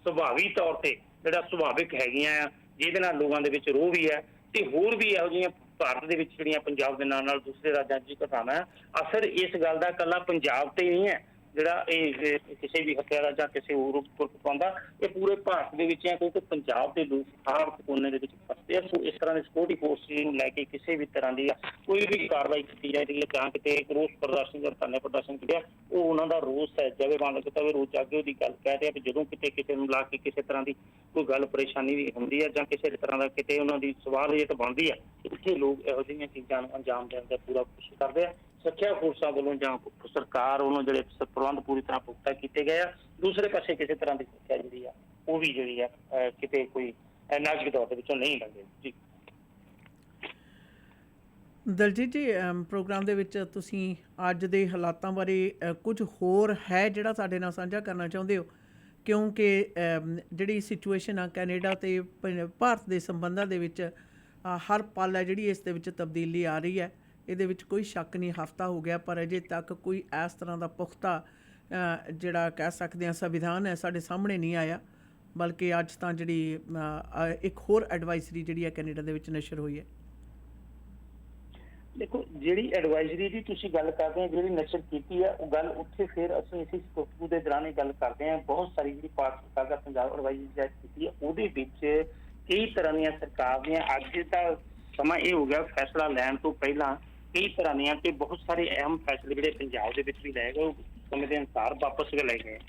ਸੁਭਾਵੀ ਤੌਰ ਤੇ ਜਿਹੜਾ ਸੁਭਾਵਿਕ ਹੈਗੀਆਂ ਆ ਜਿਹਦੇ ਨਾਲ ਲੋਕਾਂ ਦੇ ਵਿੱਚ ਰੋਹ ਵੀ ਹੈ ਤੇ ਹੋਰ ਵੀ ਇਹੋ ਜਿਹੀਆਂ ਭਾਰਤ ਦੇ ਵਿੱਚ ਜਿਹੜੀਆਂ ਪੰਜਾਬ ਦੇ ਨਾਲ ਦੂਸਰੇ ਰਾਜਾਂ 'ਚ ਘਟਨਾਵਾਂ ਅਸਰ ਇਸ ਗੱਲ ਦਾ ਇਕੱਲਾ ਪੰਜਾਬ ਤੇ ਨਹੀਂ ਹੈ ਜਿਹੜਾ ਇਹ ਕਿਸੇ ਵੀ ਹੱਤਿਆ ਦਾ ਜਾਂ ਕਿਸੇ ਹੋਰ ਉੱਪਰ ਪਾਉਂਦਾ ਇਹ ਪੂਰੇ ਭਾਰਤ ਦੇ ਵਿੱਚ ਹੈ ਕਿਉਂਕਿ ਪੰਜਾਬ ਦੇ ਲੋਕ ਹਰ ਕੋਨੇ ਦੇ ਵਿੱਚ ਫਸਦੇ ਆ ਸੋ ਇਸ ਤਰ੍ਹਾਂ ਦੀ ਸਿਕਿਉਰਿਟੀ ਫੋਰਸ ਨੂੰ ਲੈ ਕੇ ਕਿਸੇ ਵੀ ਤਰ੍ਹਾਂ ਦੀ ਕੋਈ ਵੀ ਕਾਰਵਾਈ ਕੀਤੀ ਜਾਂਦੀ ਹੈ ਜਾਂ ਕਿਤੇ ਰੋਸ ਪ੍ਰਦਰਸ਼ਨ ਜਾਂ ਧਰਨੇ ਪ੍ਰਦਰਸ਼ਨ ਕੀਤਾ ਉਹ ਉਹਨਾਂ ਦਾ ਰੋਸ ਹੈ ਜਿਵੇਂ ਮੰਨ ਲਓ ਕਿ ਰੋਜ਼ ਅੱਗੇ ਉਹਦੀ ਗੱਲ ਕਹਿ ਰਿਹਾ ਜਦੋਂ ਕਿਤੇ ਕਿਸੇ ਨੂੰ ਲਾ ਕੇ ਕਿਸੇ ਤਰ੍ਹਾਂ ਦੀ ਕੋਈ ਗੱਲ ਪਰੇਸ਼ਾਨੀ ਵੀ ਹੁੰਦੀ ਹੈ ਜਾਂ ਕਿਸੇ ਤਰ੍ਹਾਂ ਦਾ ਕਿਤੇ ਉਹਨਾਂ ਦੀ ਸਵਾਲੀਅਤ ਬਣਦੀ ਹੈ ਇੱਥੇ ਲੋਕ ਇਹੋ ਜਿਹੀਆਂ ਚੀਜ਼ਾਂ ਨੂੰ ਅੰਜਾਮ ਦੇਣ ਦਾ ਪੂਰਾ ਕੋਸ਼ਿਸ਼ ਕਰਦੇ ਆ ਸੁਰੱਖਿਆ ਫੋਰਸਾਂ ਵੱਲੋਂ ਜਾਂ ਸਰਕਾਰ ਵੱਲੋਂ ਜਿਹੜੇ ਪ੍ਰਬੰਧ ਪੂਰੀ ਤਰ੍ਹਾਂ ਪੁਖਤਾ ਕੀਤੇ ਗਏ ਆ ਦੂਸਰੇ ਪਾਸੇ ਕਿਸੇ ਤਰ੍ਹਾਂ ਦੀ ਸੁਰੱਖਿਆ ਜਿਹੜੀ ਆ ਉਹ ਵੀ ਜਿਹੜੀ ਆ ਕਿਤੇ ਕੋਈ ਨਾਜ਼ੁਕ ਤੌਰ ਦੇ ਵਿੱਚੋਂ ਨਹੀਂ ਲੱਗੇ ਜੀ। ਦਲਜੀਤ ਜੀ ਪ੍ਰੋਗਰਾਮ ਦੇ ਵਿੱਚ ਤੁਸੀਂ ਅੱਜ ਦੇ ਹਾਲਾਤਾਂ ਬਾਰੇ ਕੁਝ ਹੋਰ ਹੈ ਜਿਹੜਾ ਸਾਡੇ ਨਾਲ ਸਾਂਝਾ ਕਰਨਾ ਚਾਹੁੰਦੇ ਹੋ ਕਿਉਂਕਿ ਜਿਹੜੀ ਸਿਚੁਏਸ਼ਨ ਆ ਕੈਨੇਡਾ ਤੇ ਭਾਰਤ ਦੇ ਸੰਬੰਧਾਂ ਦੇ ਵਿੱਚ ਹਰ ਪਲ ਹੈ ਜਿਹੜੀ ਇਸ ਦੇ ਵਿੱਚ ਤਬਦੀਲੀ ਆ ਰਹੀ ਹੈ ਇਹਦੇ ਵਿੱਚ ਕੋਈ ਸ਼ੱਕ ਨਹੀਂ ਹਫ਼ਤਾ ਹੋ ਗਿਆ ਪਰ ਅਜੇ ਤੱਕ ਕੋਈ ਇਸ ਤਰ੍ਹਾਂ ਦਾ ਪੁਖਤਾ ਜਿਹੜਾ ਕਹਿ ਸਕਦੇ ਹਾਂ ਸੰਵਿਧਾਨ ਹੈ ਸਾਡੇ ਸਾਹਮਣੇ ਨਹੀਂ ਆਇਆ ਬਲਕਿ ਅੱਜ ਤਾਂ ਜਿਹੜੀ ਇੱਕ ਹੋਰ ਐਡਵਾਈਜ਼ਰੀ ਜਿਹੜੀ ਹੈ ਕੈਨੇਡਾ ਦੇ ਵਿੱਚ ਨਸ਼ਰ ਹੋਈ ਹੈ। ਦੇਖੋ ਜਿਹੜੀ ਐਡਵਾਈਜ਼ਰੀ ਦੀ ਤੁਸੀਂ ਗੱਲ ਕਰਦੇ ਹੋ ਜਿਹੜੀ ਨਸ਼ਰ ਕੀਤੀ ਹੈ ਉਹ ਗੱਲ ਉੱਥੇ ਫਿਰ ਅਸੀਂ ਇਸੇ ਗੁਫ਼ਤਗੂ ਦੇ ਦੌਰਾਨ ਇਹ ਗੱਲ ਕਰਦੇ ਹਾਂ ਬਹੁਤ ਸਾਰੀ ਜਿਹੜੀ ਭਾਰਤ ਸਰਕਾਰ ਦਾ ਪੰਜਾਬ ਐਡਵਾਈਜ਼ਰੀ ਜਾਰੀ ਕੀਤੀ ਹੈ ਉਹਦੇ ਵਿੱਚ ਕਈ ਤਰ੍ਹਾਂ ਦੀਆਂ ਸਰਕਾਰ ਦੀਆਂ ਅੱਜ ਦਾ ਸਮਾਂ ਇਹ ਹੋ ਗਿਆ ਫੈਸਲਾ ਲੈਣ ਤੋਂ ਪਹਿਲਾਂ ਕਈ ਤਰ੍ਹਾਂ ਦੀਆਂ ਤੇ ਬਹੁਤ ਸਾਰੇ ਅਹਿਮ ਫੈਸਲੇ ਜਿਹੜੇ ਪੰਜਾਬ ਦੇ ਵਿੱਚ ਵੀ ਲਏ ਗਏ ਉਹ ਸਮੇਂ ਦੇ ਅਨੁਸਾਰ ਵਾਪਸ ਵੀ ਲਏ ਗਏ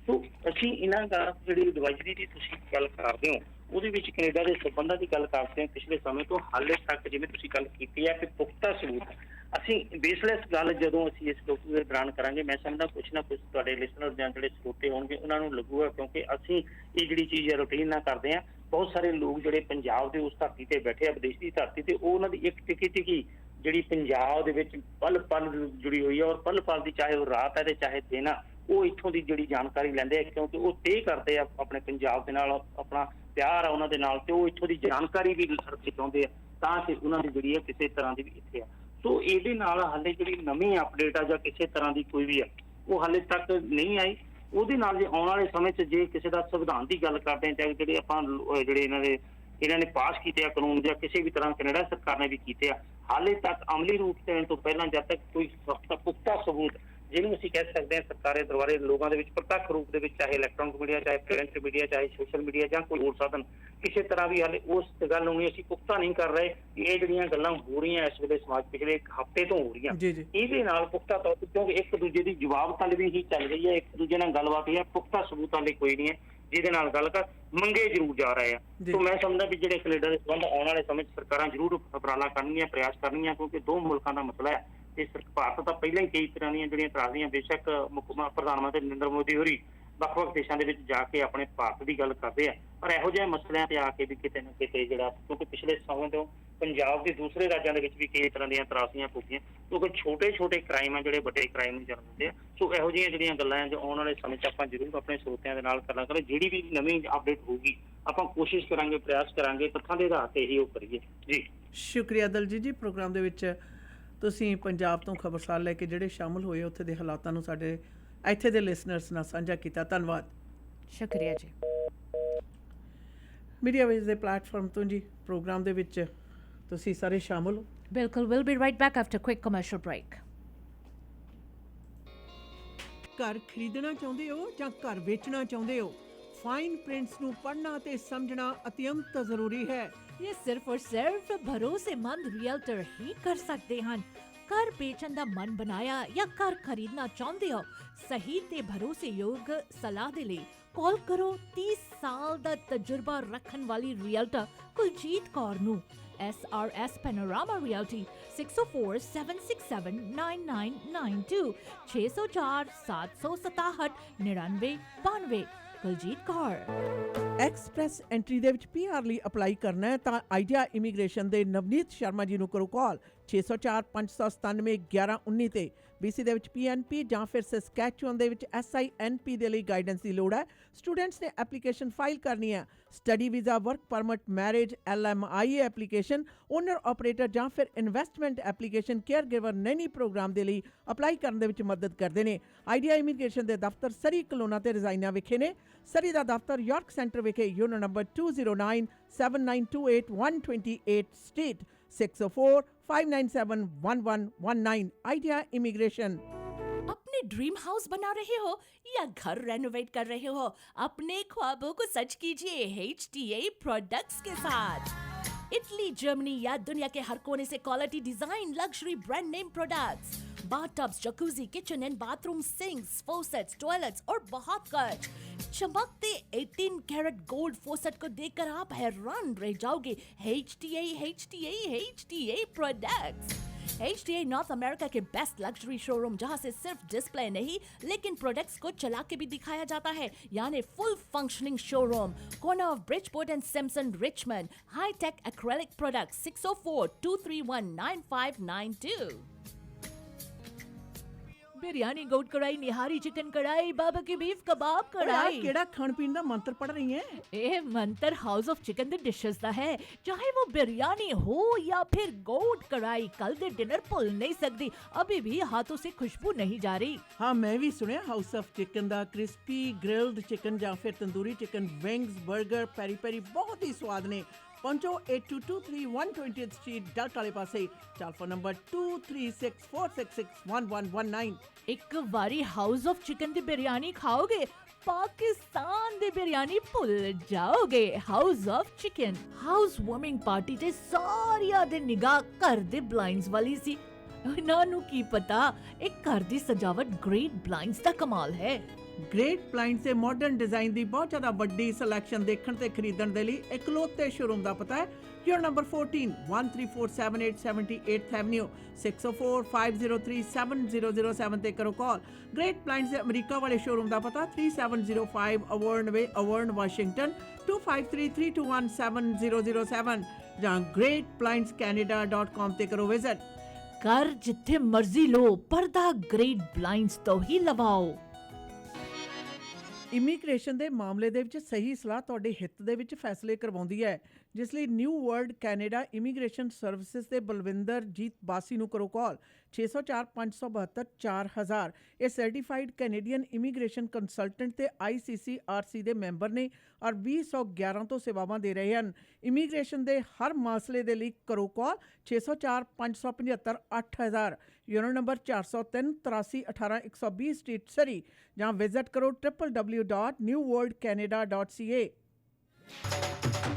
ਸੋ ਅਸੀਂ ਇਹਨਾਂ ਦਾ ਜਿਹੜੀ ਐਡਵਾਈਜ਼ਰੀ ਦੀ ਤੁਸੀਂ ਗੱਲ ਕਰਦੇ ਹੋ ਉਹਦੇ ਵਿੱਚ ਕੈਨੇਡਾ ਦੇ ਸੰਬੰਧਾਂ ਦੀ ਗੱਲ ਕਰਦੇ ਹਾਂ ਪਿਛਲੇ ਸਮੇਂ ਤੋਂ ਹਾਲੇ ਤੱਕ ਜਿਵੇਂ ਤੁਸੀਂ ਗੱਲ ਕੀਤੀ ਹੈ ਕਿ ਪੁਖਤਾ ਸਬੂਤ ਅਸੀਂ ਬੇਸਲੈਸ ਗੱਲ ਜਦੋਂ ਅਸੀਂ ਇਸ ਟੌਪਿਕ ਦੇ ਦੌਰਾਨ ਕਰਾਂਗੇ ਮੈਂ ਸਮਝਦਾ ਕੁਛ ਨਾ ਕੁਛ ਤੁਹਾਡੇ ਲਿਸਨਰ ਜਾਂ ਜਿਹੜੇ ਸਰੋਤੇ ਹੋਣਗੇ ਉਹਨਾਂ ਨੂੰ ਲੱਗੂਗਾ ਕਿਉਂਕਿ ਅਸੀਂ ਇਹ ਜਿਹੜੀ ਚੀਜ਼ ਹੈ ਰੂਟੀਨ ਨਾਲ ਕਰਦੇ ਹਾਂ ਬਹੁਤ ਸਾਰੇ ਲੋਕ ਜਿਹੜੇ ਪੰਜਾਬ ਦੇ ਉਸ ਧਰਤੀ ਤੇ ਬੈਠੇ ਆ ਵਿਦੇਸ਼ ਦੀ ਧਰਤੀ ਤੇ ਉਹ ਉਹਨਾਂ ਦੀ ਇੱਕ ਟਿਕੀ ਜਿਹੜੀ ਪੰਜਾਬ ਦੇ ਵਿੱਚ ਪਲ ਪਲ ਜੁੜੀ ਹੋਈ ਹੈ ਔਰ ਪਲ ਪਲ ਦੀ ਚਾਹੇ ਉਹ ਰਾਤ ਹੈ ਤੇ ਚਾਹੇ ਦਿਨ ਆ ਉਹ ਇੱਥੋਂ ਦੀ ਜਿਹੜੀ ਜਾਣਕਾਰੀ ਲੈਂਦੇ ਆ ਕਿਉਂਕਿ ਉਹ ਤੈਅ ਕਰਦੇ ਆ ਆਪਣੇ ਪੰਜਾਬ ਦੇ ਨਾਲ ਆਪਣਾ ਪਿਆਰ ਆ ਉਹਨਾਂ ਦੇ ਨਾਲ ਤੇ ਉਹ ਇੱਥੋਂ ਦੀ ਜਾਣਕਾਰੀ ਵੀ ਰੱਖਣਾ ਚਾਹੁੰਦੇ ਆ ਤਾਂ ਕਿ ਉਹਨਾਂ ਦੀ ਜਿਹੜੀ ਹੈ ਕਿਸੇ ਤਰ੍ਹਾਂ ਦੀ ਵੀ ਇੱਥੇ ਆ ਸੋ ਇਹਦੇ ਨਾਲ ਹਾਲੇ ਜਿਹੜੀ ਨਵੀਂ ਅਪਡੇਟ ਆ ਜਾਂ ਕਿਸੇ ਤਰ੍ਹਾਂ ਦੀ ਕੋਈ ਵੀ ਆ ਉਹ ਹਾਲੇ ਤੱਕ ਨਹੀਂ ਆਈ ਉਹਦੇ ਨਾਲ ਜੇ ਆਉਣ ਵਾਲੇ ਸਮੇਂ 'ਚ ਜੇ ਕਿਸੇ ਦਾ ਸੰਵਿਧਾਨ ਦੀ ਗੱਲ ਕਰਦੇ ਹਾਂ, ਚਾਹੇ ਜਿਹੜੇ ਆਪਾਂ ਜਿਹੜੇ ਇਹਨਾਂ ਨੇ ਪਾਸ ਕੀਤੇ ਆ ਕਾਨੂੰਨ ਜਾਂ ਕਿਸੇ ਵੀ ਤਰ੍ਹਾਂ ਕੈਨੇਡਾ ਸਰਕਾਰ ਨੇ ਵੀ ਕੀਤੇ ਆ, ਹਾਲੇ ਤੱਕ ਅਮਲੀ ਰੂਪ ਦੇਣ ਤੋਂ ਪਹਿਲਾਂ ਜਦ ਤੱਕ ਕੋਈ ਪੁਖਤਾ ਸਬੂਤ ਜਿਹਨੂੰ ਅਸੀਂ ਕਹਿ ਸਕਦੇ ਹਾਂ ਸਰਕਾਰੀ ਦਰਬਾਰੇ ਲੋਕਾਂ ਦੇ ਵਿੱਚ ਪ੍ਰਤੱਖ ਰੂਪ ਦੇ ਵਿੱਚ, ਚਾਹੇ ਇਲੈਕਟ੍ਰੋਨਿਕ ਮੀਡੀਆ, ਚਾਹੇ ਪ੍ਰਿੰਟ ਮੀਡੀਆ, ਚਾਹੇ ਸੋਸ਼ਲ ਮੀਡੀਆ ਜਾਂ ਕੋਈ ਹੋਰ ਸਾਧਨ, ਕਿਸੇ ਤਰ੍ਹਾਂ ਵੀ ਹਾਲੇ ਉਸ ਗੱਲ ਨੂੰ ਅਸੀਂ ਪੁਖਤਾ ਨਹੀਂ ਕਰ ਰਹੇ ਕਿ ਇਹ ਜਿਹੜੀਆਂ ਗੱਲਾਂ ਹੋ ਰਹੀਆਂ ਇਸ ਵੇਲੇ ਸਮਾਜ ਪਿਛਲੇ ਇੱਕ ਹਫ਼ਤੇ ਤੋਂ ਹੋ ਰਹੀਆਂ, ਇਹਦੇ ਨਾਲ ਪੁਖਤਾ ਤੌਰ ਤੇ, ਕਿਉਂਕਿ ਇੱਕ ਦੂਜੇ ਦੀ ਜਵਾਬ ਤਲਬੀ ਹੀ ਚੱਲ ਰਹੀ ਹੈ, ਇੱਕ ਦੂਜੇ ਨਾਲ ਗੱਲਬਾਤ ਹੈ, ਪੁਖਤਾ ਸਬੂਤਾਂ ਲਈ ਕੋਈ ਨਹੀਂ ਹੈ ਜਿਹਦੇ ਨਾਲ ਗੱਲ ਕਰ ਮੰਗੇ ਜ਼ਰੂਰ ਜਾ ਰਹੇ ਆ। ਸੋ ਮੈਂ ਸਮਝਦਾ ਵੀ ਜਿਹੜੇ ਕੈਨੇਡਾ ਦੇ ਸੰਬੰਧ ਆਉਣ ਵਾਲੇ ਸਮੇਂ 'ਚ ਸਰਕਾਰਾਂ ਜ਼ਰੂਰ ਉਪਰਾਲਾ ਕਰਨਗੀਆਂ, ਪ੍ਰਯਾਸ ਕਰਨਗੀਆਂ, ਕਿਉਂਕਿ ਦੋ ਮੁਲਕਾਂ ਦਾ ਮਸਲਾ ਹੈ ਤੇ ਭਾਰਤ ਤਾਂ ਪਹਿਲਾਂ ਹੀ ਕਈ ਤਰ੍ਹਾਂ ਦੀਆਂ ਜਿਹੜੀਆਂ ਤਰਾਜ਼ੀਆਂ, ਬੇਸ਼ੱਕ ਪ੍ਰਧਾਨ ਮੰਤਰੀ ਨਰਿੰਦਰ ਮੋਦੀ ਹੋਰੀ ਵੱਖ-ਵੱਖ ਦੇਸ਼ਾਂ ਦੇ ਵਿੱਚ ਜਾ ਕੇ ਆਪਣੇ ਭਾਰਤ ਦੀ ਗੱਲ ਕਰਦੇ ਆ, ਪਰ ਇਹੋ ਜਿਹੇ ਮਸਲਿਆਂ ਤੇ ਆ ਕੇ ਵੀ ਕਿਤੇ ਨਾ ਕਿਤੇ ਜਿਹੜਾ, ਕਿਉਂਕਿ ਪਿਛਲੇ ਸਮੇਂ ਤੋਂ ਪੰਜਾਬ ਦੇ ਦੂਸਰੇ ਰਾਜਾਂ ਦੇ ਵਿੱਚ ਵੀ ਕਈ ਤਰ੍ਹਾਂ ਦੀਆਂ ਤਰਾਜ਼ੀਆਂ ਪੁੱਗੀਆਂ, ਕਿਉਂਕਿ ਛੋਟੇ-ਛੋਟੇ ਕ੍ਰਾਈਮ ਆ ਜਿਹੜੇ ਵੱਡੇ ਕ੍ਰਾਈਮ ਨੂੰ ਜਨਮ ਦਿੰਦੇ ਆ। ਸੋ ਇਹੋ ਜਿਹੀਆਂ ਜਿਹੜੀਆਂ ਗੱਲਾਂ ਆ ਜੋ ਆਉਣ ਵਾਲੇ ਸਮੇਂ 'ਚ ਆਪਾਂ ਜ਼ਰੂਰ ਆਪਣੇ ਸਰੋਤਿਆਂ ਦੇ ਨਾਲ ਕਰਨਾ ਕਰਾਂਗੇ। ਜਿਹੜੀ ਵੀ ਨਵੀਂ ਅਪਡੇਟ ਹੋਊਗੀ ਆਪਾਂ ਕੋਸ਼ਿਸ਼ ਕਰਾਂਗੇ, ਪ੍ਰਯਾਸ ਕਰਾਂਗੇ, ਤੱਥਾਂ ਦੇ ਆਧਾਰ ਤੇ ਹੀ ਉਹ ਕਰੀਏ ਜੀ। ਸ਼ੁਕਰੀਆ ਦਲਜੀਤ ਜੀ, ਪ੍ਰੋਗਰਾਮ ਦੇ ਵਿੱਚ ਤੁਸੀਂ ਪੰਜਾਬ ਤੋਂ ਖਬਰਸਾਰ ਲੈ ਕੇ ਜਿਹੜੇ ਸ਼ਾਮਲ ਹੋਏ ਉੱਥੇ ਦੇ ਹਾਲਾਤਾਂ ਨੂੰ ਸਾਡੇ ਇੱਥੇ ਦੇ ਲਿਸਨਰਸ ਨਾਲ ਸਾਂਝਾ ਕੀਤਾ। ਧੰਨਵਾਦ, ਸ਼ੁਕਰੀਆ ਜੀ। ਮੀਡੀਆ ਵੇਜ ਦੇ ਪਲੇਟਫਾਰਮ ਤੋਂ ਜੀ ਪ੍ਰੋਗਰਾਮ ਦੇ ਵਿੱਚ ਤੁਸੀਂ ਸਾਰੇ ਸ਼ਾਮਲ ਹੋ। ਬਿਲਕੁਲ, will be right back after quick commercial break. ਘਰ ਖਰੀਦਣਾ ਚਾਹੁੰਦੇ ਹੋ ਜਾਂ ਘਰ ਵੇਚਣਾ ਚਾਹੁੰਦੇ ਹੋ, ਫਾਈਨ ਪ੍ਰਿੰਟਸ ਨੂੰ ਪੜ੍ਹਨਾ ਤੇ ਸਮਝਣਾ ਅਤਿਅੰਤ ਜ਼ਰੂਰੀ ਹੈ। ये सिर्फ और सिर्फ भरोसेमंद रियल्टर ही कर सकते हैं। घर बेचण दा मन बनाया या घर खरीदना चाहते हो, सही ते भरोसेयोग सलाह दे लई कॉल करो 30 साल दा तजुर्बा रखन वाली रियल्टर कुलजीत कौर नू। SRS Panorama Realty 604 767 9992 604 767 9992। Kuljit Kaur. Express entry ਦੇ ਵਿੱਚ PR ਲਈ ਅਪਲਾਈ ਕਰਨਾ ਹੈ ਤਾਂ ਆਈਡੀਆ ਇਮੀਗ੍ਰੇਸ਼ਨ ਦੇ ਨਵਨੀਤ ਸ਼ਰਮਾ ਜੀ ਨੂੰ ਕਰੋ ਕਾਲ 604 597 1119 ਤੇ। BC ਦੇ ਵਿੱਚ PNP ਜਾਂ ਫਿਰ ਸਸਕੈਚੁਅਨ ਦੇ ਵਿੱਚ SINP ਦੇ ਲਈ ਗਾਈਡੈਂਸ ਦੀ ਲੋੜ ਹੈ। ਸਟੂਡੈਂਟਸ ਨੇ ਐਪਲੀਕੇਸ਼ਨ ਫਾਈਲ ਕਰਨੀ ਹੈ। Study visa, work permit, marriage, LMIA application, owner operator ਜਾਂ ਫਿਰ investment application, caregiver nanny program ਦੇ ਲਈ ਅਪਲਾਈ ਕਰਨ ਦੇ ਵਿੱਚ ਮਦਦ ਕਰਦੇ ਨੇ। ਆਈਡੀਆ ਇਮੀਗ੍ਰੇਸ਼ਨ ਦੇ ਦਫ਼ਤਰ ਸਰੀ ਕਲੋਨਾ ਤੇ ਰਜ਼ਾਈਨਾ ਵਿਖੇ ਨੇ। ਸਰੀ ਦਾ ਦਫ਼ਤਰ ਯਾਰਕ ਸੈਂਟਰ ਵਿਖੇ unit number 209 7928 128 street 604 597 1119। Idea immigration. अपने ड्रीम हाउस बना रहे हो या घर रेनोवेट कर रहे हो, अपने ख्वाबों को सच कीजिए HTA प्रोडक्ट्स के साथ। इटली, जर्मनी या दुनिया के हर कोने से quality design, luxury brand name products, bathtubs, jacuzzi, kitchen and bathroom sinks, faucets, toilets और बहुत कुछ। चमकते 18 कैरेट गोल्ड फॉसेट को देखकर आप हैरान रह जाओगे। HTA products. HTA north America के बेस्ट लग्जरी शोरूम, जहां से सिर्फ डिस्प्ले नहीं लेकिन प्रोडक्ट्स को चला के भी दिखाया जाता है, यानी full functioning showroom. Corner of Bridgeport and Simpson, Richmond. High tech acrylic products 604 231 9592। Biryani, goat karahi, nihari chicken karahi, barbecue beef kebab karahi. ਕਿਹੜਾ ਖਾਣ ਪੀਣ ਦਾ ਮੰਤਰ ਪੜ ਰਹੀ ਹੈ? ਇਹ ਮੰਤਰ ਹਾਊਸ ਆਫ ਚਿਕਨ ਦੇ ਡਿਸ਼ਸ ਦਾ ਹੈ। ਚਾਹੇ वो बिरयानी हो या फिर गोट कढ़ाई, कल दे डिनर भूल नहीं सकती। अभी भी हाथों से खुशबू नहीं जा रही। ਹਾਂ, ਮੈਂ ਵੀ ਸੁਣਿਆ house of chicken the. Crispy grilled chicken ਜਾਂ ਫਿਰ ਤੰਦੂਰੀ ਚਿਕਨ, ਵਿੰਗਸ, 버ਗਰ, ਪੈਰੀ ਪੈਰੀ ਬਹੁਤ ਹੀ ਸਵਾਦ ਨੇ। ਪਹੁੰਚੋ 8223 120th ਸਟਰੀਟ, ਡਲਟ ਵਾਲੇ ਪਾਸੇ। Telephone number 2364661119। ਇੱਕ ਵਾਰੀ ਹਾਊਸ ਆਫ ਚਿਕਨ ਦੀ ਬਿਰਯਾਨੀ ਖਾਓਗੇ, ਪਾਕਿਸਤਾਨ ਦੀ ਬਿਰਯਾਨੀ ਭੁੱਲ ਜਾਓਗੇ। House of chicken. House warming party ਤੇ ਸਾਰਿਆਂ ਦੇ ਨਿਗਾਹ ਘਰ ਦੇ ਬਲਾਈਂਡਸ ਵਾਲੀ ਸੀ। ਇਹਨਾਂ ਨੂੰ ਕੀ ਪਤਾ ਇਹ ਘਰ ਦੀ ਸਜਾਵਟ ਗ੍ਰੇਟ ਬਲਾਈਂਡਸ ਦਾ ਕਮਾਲ ਹੈ। ਗ੍ਰੇਟ ਬਲਾਈਂਡਸ ਦੇ ਮਾਡਰਨ ਡਿਜ਼ਾਈਨ ਦੀ ਬਹੁਤ ਜ਼ਿਆਦਾ ਵੱਡੀ ਸਿਲੈਕਸ਼ਨ ਦੇਖਣ ਤੇ ਖਰੀਦਣ ਦੇ ਲਈ ਇਕਲੌਤੇ ਸ਼ੋਰੂਮ ਦਾ ਪਤਾ ਹੈ ਯੂਨਿਟ ਨੰਬਰ 14 13478 78th ਐਵਨਿਊ 604 503 7007 ਤੇ ਕਰੋ ਕਾਲ। ਗ੍ਰੇਟ ਬਲਾਈਂਡਸ ਦੇ ਅਮਰੀਕਾ ਵਾਲੇ ਸ਼ੋਰੂਮ ਦਾ ਪਤਾ 3705 ਅਵਰਨ ਵੇ, ਅਵਰਨ, ਵਾਸ਼ਿੰਗਟਨ 253321 7007 ਜਾਂ greatblindscanada.com ਤੇ ਕਰੋ ਵਿਜ਼ਿਟ। ਘਰ ਜਿੱਥੇ ਮਰਜ਼ੀ ਲੋ, ਪਰਦਾ ਗ੍ਰੇਟ ਬਲਾਈਂਡਸ ਤੋਂ ਹੀ ਲਵਾਓ। ਇਮੀਗ੍ਰੇਸ਼ਨ ਦੇ ਮਾਮਲੇ ਦੇ ਵਿੱਚ ਸਹੀ ਸਲਾਹ ਤੁਹਾਡੇ ਹਿੱਤ ਦੇ ਵਿੱਚ ਫੈਸਲੇ ਕਰਵਾਉਂਦੀ ਹੈ, ਜਿਸ ਲਈ new world Canada immigration services ਦੇ ਬਲਵਿੰਦਰ ਜੀਤ ਬਾਸੀ ਨੂੰ ਕਰੋ ਕਾਲ 604 572 4000। ਇਹ ਸਰਟੀਫਾਈਡ ਕੈਨੇਡੀਅਨ ਇਮੀਗ੍ਰੇਸ਼ਨ ਕੰਸਲਟੈਂਟ ਤੇ ICCRC ਦੇ ਮੈਂਬਰ ਨੇ ਔਰ 2011 ਤੋਂ ਸੇਵਾਵਾਂ ਦੇ ਰਹੇ ਹਨ। ਇਮੀਗ੍ਰੇਸ਼ਨ ਦੇ ਹਰ ਮਸਲੇ ਦੇ ਲਈ ਕਰੋ ਕਾਲ 604 575 8000, ਯੂਨੋ ਨੰਬਰ 403 83 18 120 ਸਟਰੀਟ ਸਰੀ, ਜਾਂ ਵਿਜ਼ਿਟ ਕਰੋ www.newworldcanada.ca।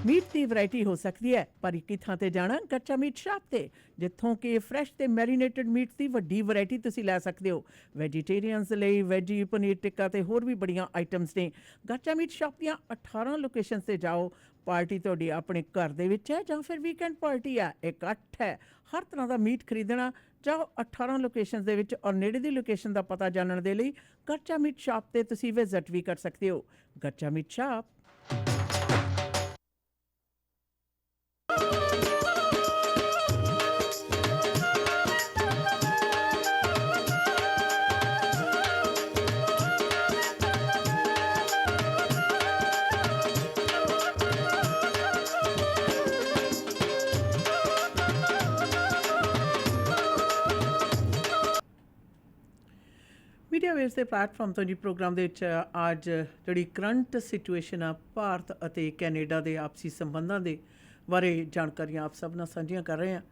ਮੀਟ ਦੀ ਵੈਰਾਈਟੀ ਹੋ ਸਕਦੀ ਹੈ, ਪਰ ਇੱਕ ਥਾਂ ਤੇ ਜਾਣਾ ਕੱਚਾ ਮੀਟ ਸ਼ਾਪ ਤੇ, ਜਿੱਥੋਂ ਕਿ ਫਰੈਸ਼ ਤੇ ਮੈਰੀਨੇਟਡ ਮੀਟ ਦੀ ਵੱਡੀ ਵੈਰਾਈਟੀ ਤੁਸੀਂ ਲੈ ਸਕਦੇ ਹੋ। ਵੈਜੀਟੇਰੀਅਨਸ ਲਈ ਵੈਜੀ ਪਨੀਰ ਟਿੱਕਾ ਤੇ ਹੋਰ ਵੀ ਬੜੀਆਂ ਆਈਟਮਸ ਨੇ। ਕੱਚਾ ਮੀਟ ਸ਼ਾਪ ਦੀਆਂ 18 ਲੋਕੇਸ਼ਨਸ ਤੇ ਜਾਓ। ਪਾਰਟੀ ਤੁਹਾਡੀ ਆਪਣੇ ਘਰ ਦੇ ਵਿੱਚ ਹੈ ਜਾਂ ਫਿਰ ਵੀਕਐਂਡ ਪਾਰਟੀ ਹੈ, ਇਕੱਠ ਹੈ, ਹਰ ਤਰ੍ਹਾਂ ਦਾ ਮੀਟ ਖਰੀਦਣਾ, ਜਾਓ 18 ਲੋਕੇਸ਼ਨਸ ਦੇ ਵਿੱਚ। ਔਰ ਨੇੜੇ ਦੀ ਲੋਕੇਸ਼ਨ ਦਾ ਪਤਾ ਜਾਣਨ ਦੇ ਲਈ ਕੱਚਾ ਮੀਟ ਸ਼ਾਪ ਤੇ ਤੁਸੀਂ ਵਿਜ਼ਿਟ ਵੀ ਕਰ ਸਕਦੇ ਹੋ। ਕੱਚਾ ਮੀਟ ਸ਼ਾਪ। ਮੀਡੀਆ ਵੇਵਸ ਦੇ ਪਲੇਟਫਾਰਮ ਤੋਂ ਜੀ ਪ੍ਰੋਗਰਾਮ ਦੇ ਵਿੱਚ ਅੱਜ ਜਿਹੜੀ ਕਰੰਟ ਸਿਚੁਏਸ਼ਨ ਆ ਭਾਰਤ ਅਤੇ ਕੈਨੇਡਾ ਦੇ ਆਪਸੀ ਸੰਬੰਧਾਂ ਦੇ ਬਾਰੇ ਜਾਣਕਾਰੀਆਂ ਆਪ ਸਭ ਨਾਲ ਸਾਂਝੀਆਂ ਕਰ ਰਹੇ ਹਾਂ।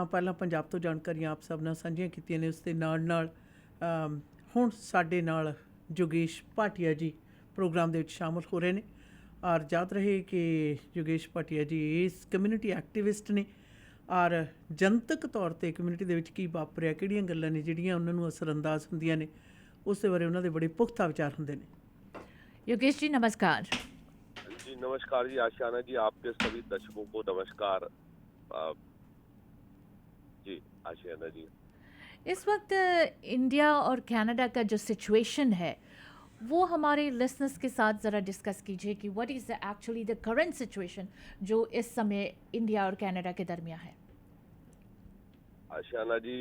ਪਹਿਲਾਂ ਪੰਜਾਬ ਤੋਂ ਜਾਣਕਾਰੀਆਂ ਆਪ ਸਭ ਨਾਲ ਸਾਂਝੀਆਂ ਕੀਤੀਆਂ ਨੇ, ਉਸ ਦੇ ਨਾਲ ਹੁਣ ਸਾਡੇ ਨਾਲ ਯੋਗੇਸ਼ ਭਾਟੀਆ ਜੀ ਪ੍ਰੋਗਰਾਮ ਦੇ ਵਿੱਚ ਸ਼ਾਮਲ ਹੋ ਰਹੇ ਨੇ। ਔਰ ਯਾਦ ਰਹੇ ਕਿ ਯੋਗੇਸ਼ ਭਾਟੀਆ ਜੀ ਇਸ ਕਮਿਊਨਿਟੀ ਐਕਟਿਵਿਸਟ ਨੇ ਔਰ ਜਨਤਕ ਤੌਰ 'ਤੇ ਕਮਿਊਨਿਟੀ ਦੇ ਵਿੱਚ ਕੀ ਵਾਪਰਿਆ, ਕਿਹੜੀਆਂ ਗੱਲਾਂ ਨੇ ਜਿਹੜੀਆਂ ਉਹਨਾਂ ਨੂੰ ਅਸਰਅੰਦਾਜ਼ ਹੁੰਦੀਆਂ ਨੇ, ਉਸ ਦੇ ਬਾਰੇ ਉਹਨਾਂ ਦੇ ਬੜੇ ਪੁਖਤਾ ਵਿਚਾਰ ਹੁੰਦੇ ਨੇ। योगेश जी नमस्कार। जी नमस्कार जी आशियाना जी, आपके सभी दर्शकों को नमस्कार। जी आशियाना जी, इस वक्त इंडिया और कनाडा का जो सिचुएशन है वो हमारे लिसनर्स के साथ ज़रा डिस्कस कीजिए कि what is actually the current situation जो इस समय इंडिया और कनाडा के दरमियान है। आशियाना जी,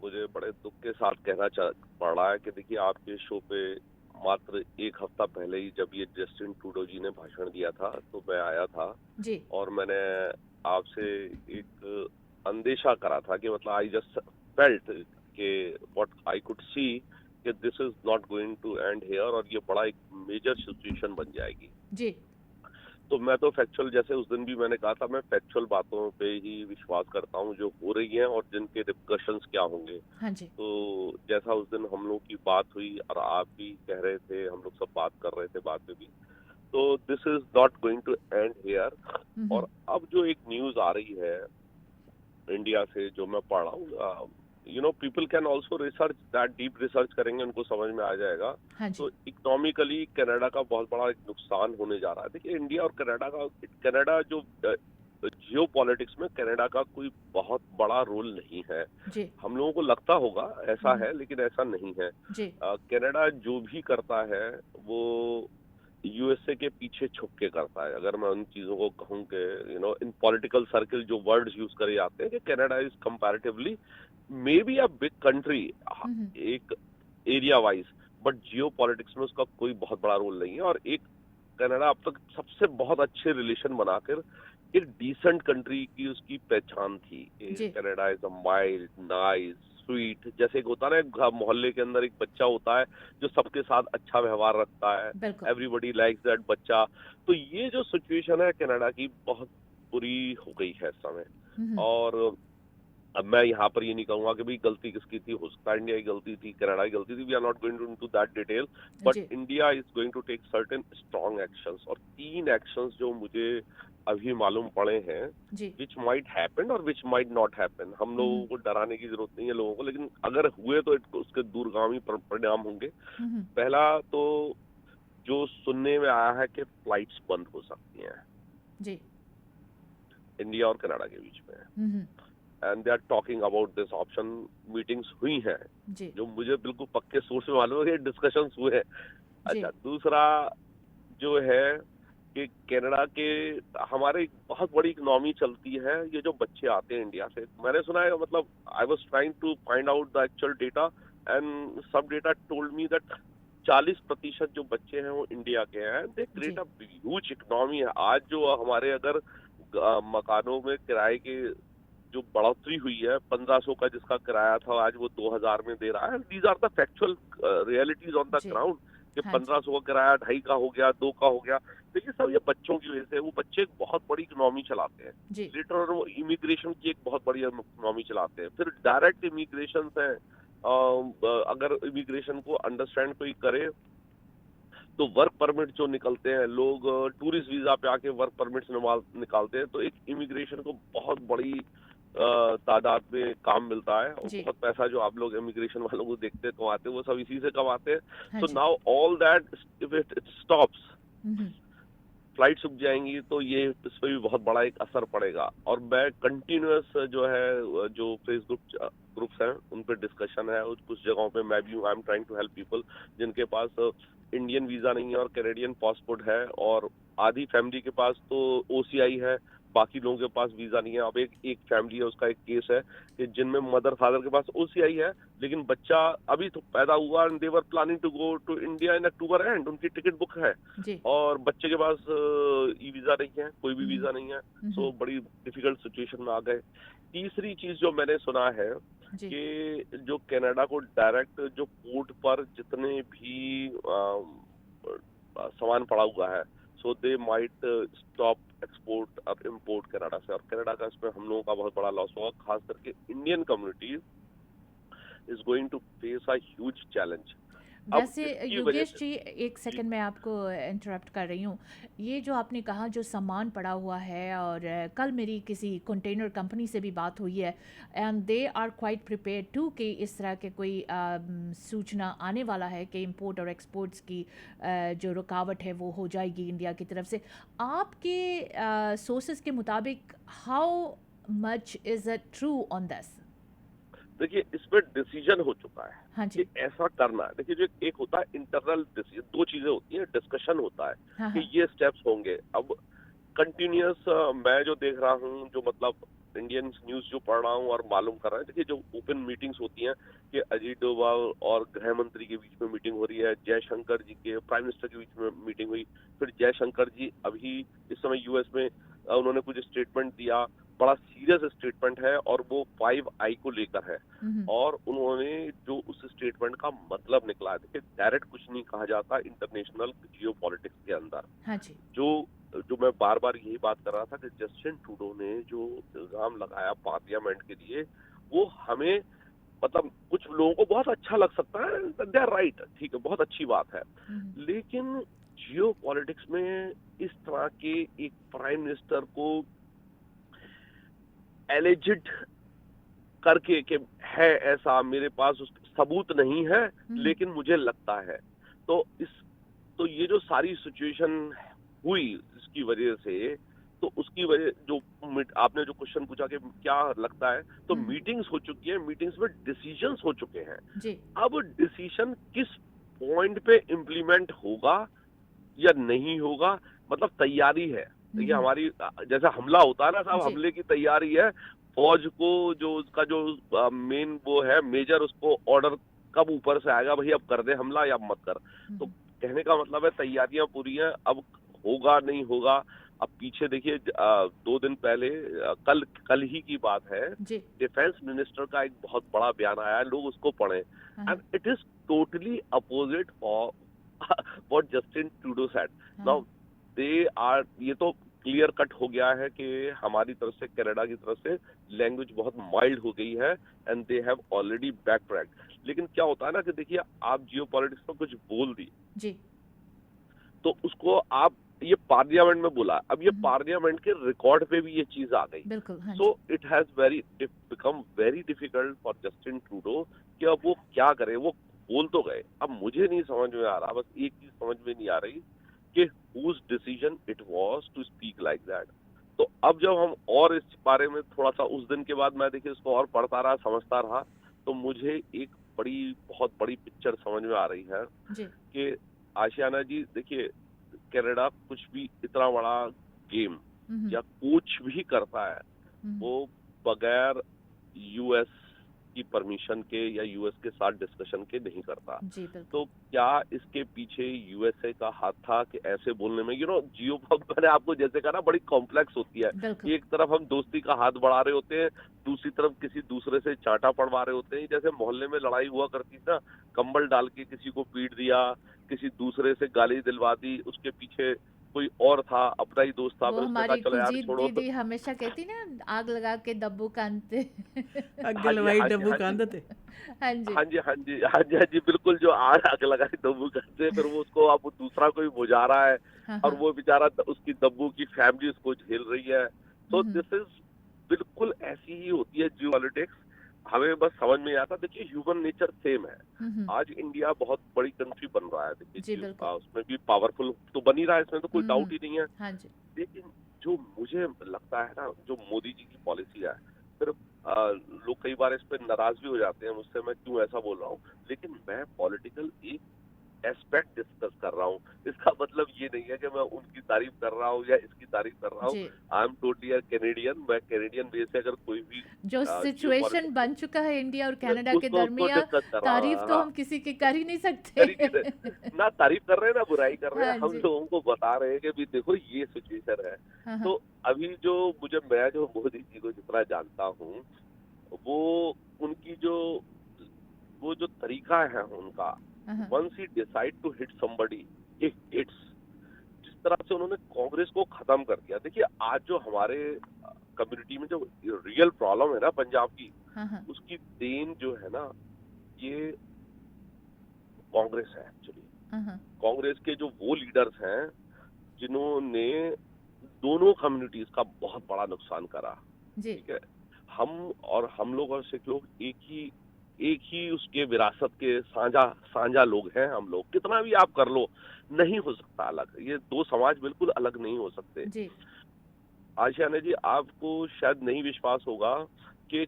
मुझे बड़े दुख के साथ कहना पड़ रहा है कि देखिए, आपके शो पे मात्र एक हफ्ता पहले ही जब ये जस्टिन ट्रूडो जी ने भाषण दिया था तो मैं आया था जी। और मैंने आपसे एक अंदेशा करा था कि मतलब आई जस्ट फेल्ट कि व्हाट आई कुड सी कि this is not going to end here और ये बड़ा एक मेजर सिचुएशन बन जाएगी जी। तो मैं तो फैक्चुअल, जैसे उस दिन भी मैंने कहा था, मैं फैक्चुअल बातों पे ही विश्वास करता हूँ जो हो रही हैं और जिनके रिपकशंस क्या होंगे। हाँ जी। तो जैसा उस दिन हम लोग की बात हुई और आप भी कह रहे थे, हम लोग सब बात कर रहे थे बाद में भी, तो this is not going to end here. और अब जो एक न्यूज आ रही है इंडिया से जो मैं पढ़ रहा हूँ, you know, people can also research that, deep research करेंगे उनको समझ में आ जाएगा। हाँ जी। तो इकोनॉमिकली कनाडा का बहुत बड़ा एक नुकसान होने जा रहा है। देखिए, इंडिया और कनाडा जो जियो पॉलिटिक्स में कनाडा का कोई बहुत बड़ा रोल नहीं है। जी। हम लोगों को लगता होगा ऐसा है, लेकिन ऐसा नहीं है। जी। कनाडा जो भी करता है वो यूएसए के पीछे छुप के करता है। अगर मैं उन चीजों को कहूँ कि you know, in political circle जो वर्ड्स यूज करे जाते हैं कि Canada is comparatively may be a big country एक area wise, but geopolitics में उसका कोई बहुत बड़ा रोल नहीं है। और एक कनाडा अब तक सबसे बहुत अच्छे रिलेशन बनाकर एक डिसेंट कंट्री की उसकी पहचान थी। Canada is a mild, nice, sweet, जैसे एक होता है ना मोहल्ले के अंदर एक बच्चा होता है जो सबके साथ अच्छा व्यवहार रखता है, एवरीबडी लाइक्स दैट बच्चा। तो ये जो सिचुएशन है कनाडा की बहुत बुरी हो गई है इस समय। और अब मैं यहाँ पर ये नहीं कहूंगा कि भाई गलती किसकी थी, हो सकता है इंडिया की गलती थी, कनाडा की गलती थी, we are not going to into that detail, but India is going to take certain strong actions. और 3 एक्शंस जो मुझे अभी मालूम पड़े हैं, विच माइट हैपन और विच माइट नॉट हैपन। हम लोगों को डराने की जरूरत नहीं है लोगों को, लेकिन अगर हुए तो उसके दूरगामी परिणाम होंगे। पहला तो जो सुनने में आया है कि फ्लाइट्स बंद हो सकती हैं जी, इंडिया और कनाडा के बीच में, and they are talking about this option. Meetings हुई हैं जो मुझे बिल्कुल पक्के सोर्स में मालूम है कि डिस्कशंस हुए हैं। अच्छा, दूसरा जो है कि कनाडा के हमारे एक बहुत बड़ी इकोनॉमी चलती है, ये जो बच्चे आते हैं इंडिया से, मैंने सुना है, मतलब I was trying to find out the actual data and सब डेटा टोल्ड मी दैट 40% जो बच्चे हैं वो इंडिया के हैं। They create a huge economy है। आज जो हमारे अगर मकानों में किराए के जो बढ़ोतरी हुई है, 1500 का जिसका किराया था आज वो 2000 में दे रहा है। These are the factual realities on the ground कि हाँ 1500 का किराया 2.5 का हो गया, 2 का हो गया। देखिए सब ये बच्चों की वजह से, वो बच्चे एक बहुत बड़ी इकोनॉमी चलाते हैं। लेटर वो इमिग्रेशन की एक बहुत बड़ी इकोनॉमी चलाते हैं। फिर डायरेक्ट इमिग्रेशन है, अगर इमिग्रेशन को अंडरस्टैंड कोई करे तो वर्क परमिट जो निकलते हैं, लोग टूरिस्ट वीजा पे आके वर्क परमिट्स निकालते हैं, तो एक इमिग्रेशन को बहुत बड़ी तादाद में काम मिलता है और बहुत पैसा जो आप लोग इमिग्रेशन वालों को देखते हैं कमाते हैं, वो सब इसी से कमाते हैं। So now all that if it stops, flight रुक जाएंगी, तो ये इस पर भी बहुत बड़ा एक असर पड़ेगा। और मैं कंटिन्यूअस जो है जो फेसबुक ग्रुप्स हैं उन पे डिस्कशन है, कुछ जगहों पे मैं भी हूँ। I am trying to help people जिनके पास इंडियन वीजा नहीं है और कैनेडियन पासपोर्ट है, और आधी फैमिली के पास तो OCI है, बाकी लोगों के पास वीजा नहीं है। अब एक फैमिली है, उसका एक केस है कि जिनमें मदर फादर के पास OCI है, लेकिन बच्चा अभी तो पैदा हुआ and they were planning to go to India in October and, उनकी टिकट बुक है और बच्चे के पास ई वीजा नहीं है, कोई भी वीजा नहीं है। सो बड़ी डिफिकल्ट सिचुएशन में आ गए। तीसरी चीज जो मैंने सुना है कि जो कनाडा को डायरेक्ट जो पोर्ट पर जितने भी सामान पड़ा हुआ है, सो दे माइट स्टॉप एक्सपोर्ट और इम्पोर्ट कनाडा से, और कनाडा का इसमें हम लोगों का बहुत बड़ा लॉस होगा। खास करके Indian community is going to face a huge challenge. वैसे योगेश जी, एक सेकंड में आपको इंटरप्ट कर रही हूँ। ये जो आपने कहा जो सामान पड़ा हुआ है, और कल मेरी किसी कंटेनर कंपनी से भी बात हुई है and they are quite prepared to कि इस तरह के कोई सूचना आने वाला है कि इंपोर्ट और एक्सपोर्ट्स की जो रुकावट है वो हो जाएगी इंडिया की तरफ से। आपके सोर्सेज के मुताबिक how much is it true on this? देखिए इसमें डिसीजन हो चुका है। हाँ जी। कि ऐसा करना है। देखिए जो एक होता है इंटरनल डिसीजन, दो चीजें होती हैं, डिस्कशन होता है हाँ कि ये स्टेप्स होंगे। अब कंटिन्यूअस मैं जो देख रहा हूँ, जो मतलब इंडियन न्यूज जो पढ़ रहा हूँ और मालूम कर रहा है, देखिए जो ओपन मीटिंग्स होती हैं कि अजीत डोभाल और गृह मंत्री के बीच में मीटिंग हो रही है, जयशंकर जी के प्राइम मिनिस्टर के बीच में मीटिंग हुई, फिर जयशंकर जी अभी इस समय यूएस में उन्होंने कुछ स्टेटमेंट दिया, बड़ा सीरियस स्टेटमेंट है और वो 5I को लेकर है, और उन्होंने जो उस स्टेटमेंट का मतलब निकला है, देखिए डायरेक्ट कुछ नहीं कहा जाता इंटरनेशनल जियो पॉलिटिक्स के अंदर। हाँ जी। जो मैं बार बार यही बात कर रहा था कि जस्टिन ट्रूडो ने जो इल्जाम लगाया पार्लियामेंट के लिए, वो हमें मतलब कुछ लोगों को बहुत अच्छा लग सकता है, दे आर राइट, ठीक है, बहुत अच्छी बात है, लेकिन जियो पॉलिटिक्स में इस तरह के एक प्राइम मिनिस्टर को एलिजिड करके कि है ऐसा, मेरे पास उसका सबूत नहीं है लेकिन मुझे लगता है, तो ये जो सारी सिचुएशन हुई इसकी वजह से, तो उसकी वजह जो आपने जो क्वेश्चन पूछा कि क्या लगता है, तो मीटिंग्स हो चुकी है, मीटिंग्स में डिसीजंस हो चुके हैं जी। अब डिसीजन किस पॉइंट पे इम्प्लीमेंट होगा या नहीं होगा, मतलब तैयारी है। देखिए हमारी जैसे हमला होता है ना साहब, हमले की तैयारी है, फौज को जो उसका जो मेन वो है मेजर, उसको ऑर्डर कब ऊपर से आएगा, भाई अब कर दे हमला या मत कर। तो कहने का मतलब है तैयारियां पूरी हैं, अब होगा नहीं होगा। अब पीछे देखिए 2 दिन पहले कल ही की बात है, डिफेंस मिनिस्टर का एक बहुत बड़ा बयान आया है, लोग उसको पढ़े, and it is totally opposite for what Justin Trudeau said. Now they are, ये तो क्लियर कट हो गया है कि हमारी तरफ से, कनाडा की तरफ से लैंग्वेज बहुत माइल्ड हो गई है and they have already back tracked. लेकिन क्या होता है ना कि देखिए आप जियो पॉलिटिक्स में कुछ बोल दी जी, तो उसको आप ये पार्लियामेंट में बोला, अब ये पार्लियामेंट के रिकॉर्ड पे भी ये चीज आ गई, so it has become very difficult for Justin Trudeau कि अब वो क्या करे। वो बोल तो गए, अब मुझे नहीं समझ में आ रहा, बस एक चीज समझ में नहीं आ रही कि whose decision it was to speak like that। तो अब जब हम और इस बारे में थोड़ा सा, उस दिन के बाद मैं देखिए इसको और पढ़ता रहा, समझता रहा, तो मुझे एक बहुत बड़ी पिक्चर समझ में आ रही है कि आशियाना जी, देखिए कनाडा कुछ भी इतना बड़ा गेम या कुछ भी करता है, वो बगैर यूएस की परमिशन के या यूएस के साथ डिस्कशन के नहीं करता। जी बिल्कुल। तो क्या इसके पीछे यूएसए का हाथ था कि ऐसे बोलने में, जियो मैंने आपको जैसे कहा ना, बड़ी कॉम्प्लेक्स होती है। बिल्कुल। एक तरफ हम दोस्ती का हाथ बढ़ा रहे होते हैं, दूसरी तरफ किसी दूसरे से चांटा पड़वा रहे होते हैं। जैसे मोहल्ले में लड़ाई हुआ करती थी ना, कंबल डाल के किसी को पीट दिया, किसी दूसरे से गाली दिलवा दी, उसके पीछे कोई और था, अपना ही दोस्त था, वो फिर उसने कहा हमारी चलो यार कुलजीत छोड़ो। दीदी हमेशा कहती ना, आग लगा के दब्बू कांदते। ਅੱਗ हाँ जी, ਲਵਾਈ हाँ जी, ਡੱਬੂ हाँ जी। ਕੰਧ ਤੇ। हाँ जी। हाँ जी, हाँ जी, हाँ जी, हाँ जी, बिल्कुल। जो आग लगाई दब्बू करते, फिर वो उसको अब दूसरा कोई बुझा रहा है, हाँ और हाँ। वो बेचारा उसकी दब्बू की फैमिली उसको झेल रही है। तो हम्म, दिस इज बिल्कुल ऐसी ही होती है जियो पॉलिटिक्स। हमें बस समझ में आता, देखिए ह्यूमन नेचर सेम है। हम्म, आज इंडिया बहुत बड़ी कंट्री बन रहा है, देखिए जी बिल्कुल। उसमें भी पावरफुल तो बन ही रहा है, इसमें तो कोई हम्म, डाउट ही नहीं है। हाँ जी। लेकिन जो मुझे लगता है ना, जो मोदी जी की पॉलिसी है, फिर लोग कई बार इस पर नाराज भी हो जाते हैं मुझसे, मैं क्यों ऐसा बोल रहा हूँ। लेकिन मैं पॉलिटिकल एक एस्पेक्ट डिस्कस कर रहा हूँ। इसका मतलब ये नहीं है कि मैं उनकी तारीफ कर रहा हूँ या इसकी तारीफ कर रहा हूँ। जी। I am totally Canadian. मैं कैनेडियन बेस से अगर कोई भी जो जियो सिचुएशन बन चुका है इंडिया और कनाडा के उसको दरमियान, डिस्कस कर रहा तारीफ हूँ। तो हाँ, हम किसी की कर ही नहीं करी नहीं रहे, सकते। ना तारीफ कर रहे हैं ना बुराई कर रहे हैं, हाँ हम जी। लोगों को बता रहे हैं कि भी देखो ये सिचुएशन है। हाँ हाँ। तो अभी मैं जो मोदी जी को जितना जानता हूँ, वो उनकी वो जो तरीका है उनका, हाँ हाँ। Once he decide to hit somebody, he hits. जिस तरह से उन्होंने कांग्रेस को खत्म कर दिया। देखिए आज जो हमारे कम्युनिटी में जो रियल प्रॉब्लम है ना पंजाब की, हाँ हाँ। उसकी देन जो है ना, ये कांग्रेस है एक्चुअली। हाँ हाँ। कांग्रेस के जो वो लीडर्स हैं जिन्होंने दोनों कम्युनिटीज का बहुत बड़ा नुकसान करा। जी। ठीक है, हम लोग और सिख लोग एक ही उसके विरासत के साझा लोग हैं। हम लोग कितना भी आप कर लो, नहीं हो सकता अलग। ये दो समाज बिल्कुल अलग नहीं हो सकते। जी। आशियाना जी, आपको शायद नहीं विश्वास होगा कि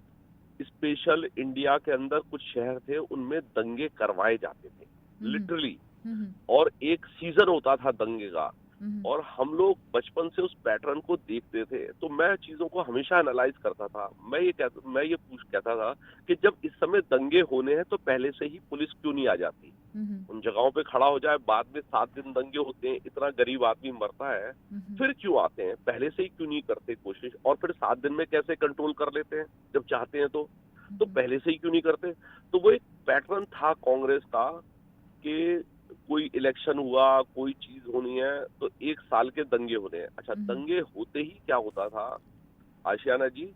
स्पेशल इंडिया के अंदर कुछ शहर थे, उनमें दंगे करवाए जाते थे लिटरली, हम्म, और एक सीजन होता था दंगे का, हम्म, और हम लोग बचपन से उस पैटर्न को देखते थे। तो मैं चीजों को हमेशा एनालाइज करता था। मैं ये कहता था कि जब इस समय दंगे होने हैं तो पहले से ही पुलिस क्यों नहीं आ जाती, उन जगहों पे खड़ा हो जाए। बाद में 7 दिन दंगे होते हैं, इतना गरीब आदमी मरता है, फिर क्यों आते हैं? पहले से ही क्यों नहीं करते कोशिश? और फिर 7 दिन में कैसे कंट्रोल कर लेते हैं जब चाहते हैं? तो पहले से ही क्यों नहीं करते? तो वो एक पैटर्न था कांग्रेस का कि कोई इलेक्शन हुआ, कोई चीज होनी है तो 1 साल के दंगे होने हैं। अच्छा, दंगे होते ही क्या होता था आशियाना जी,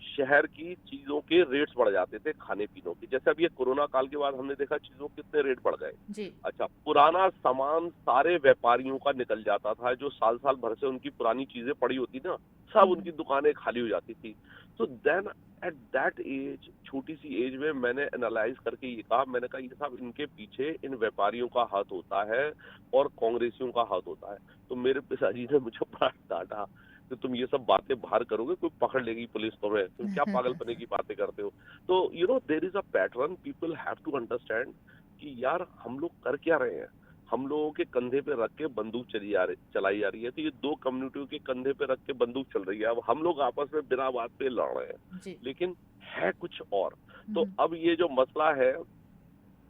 शहर की चीजों के रेट्स बढ़ जाते थे, खाने पीनों के। जैसे अब ये कोरोना काल के बाद हमने देखा चीजों के कितने रेट बढ़ गए। जी। अच्छा, पुराना सामान सारे व्यापारियों का निकल जाता था, जो साल भर से उनकी पुरानी चीजें पड़ी होती ना, सब उनकी दुकानें खाली हो जाती थी। तो देन एट दैट एज, छोटी सी एज में मैंने एनालाइज करके ये कहा, मैंने कहा ये साहब, इनके पीछे इन व्यापारियों का हाथ होता है और कांग्रेसियों का हाथ होता है। तो मेरे पिताजी ने मुझे बड़ा डांटा कि तुम ये सब बातें बाहर करोगे, कोई पकड़ लेगी पुलिस तुम्हें, तुम क्या पागलपने की बातें करते हो। तो there is a pattern, people have to understand कि यार हम लोग कर क्या रहे हैं। हम लोगों के कंधे पे रख के बंदूक चलाई जा रही है। तो ये दो कम्युनिटियों के कंधे पे रख के बंदूक चल रही है। अब हम लोग आपस में बिना बात पे लड़ रहे हैं, जी। लेकिन है कुछ और। तो अब ये जो मसला है,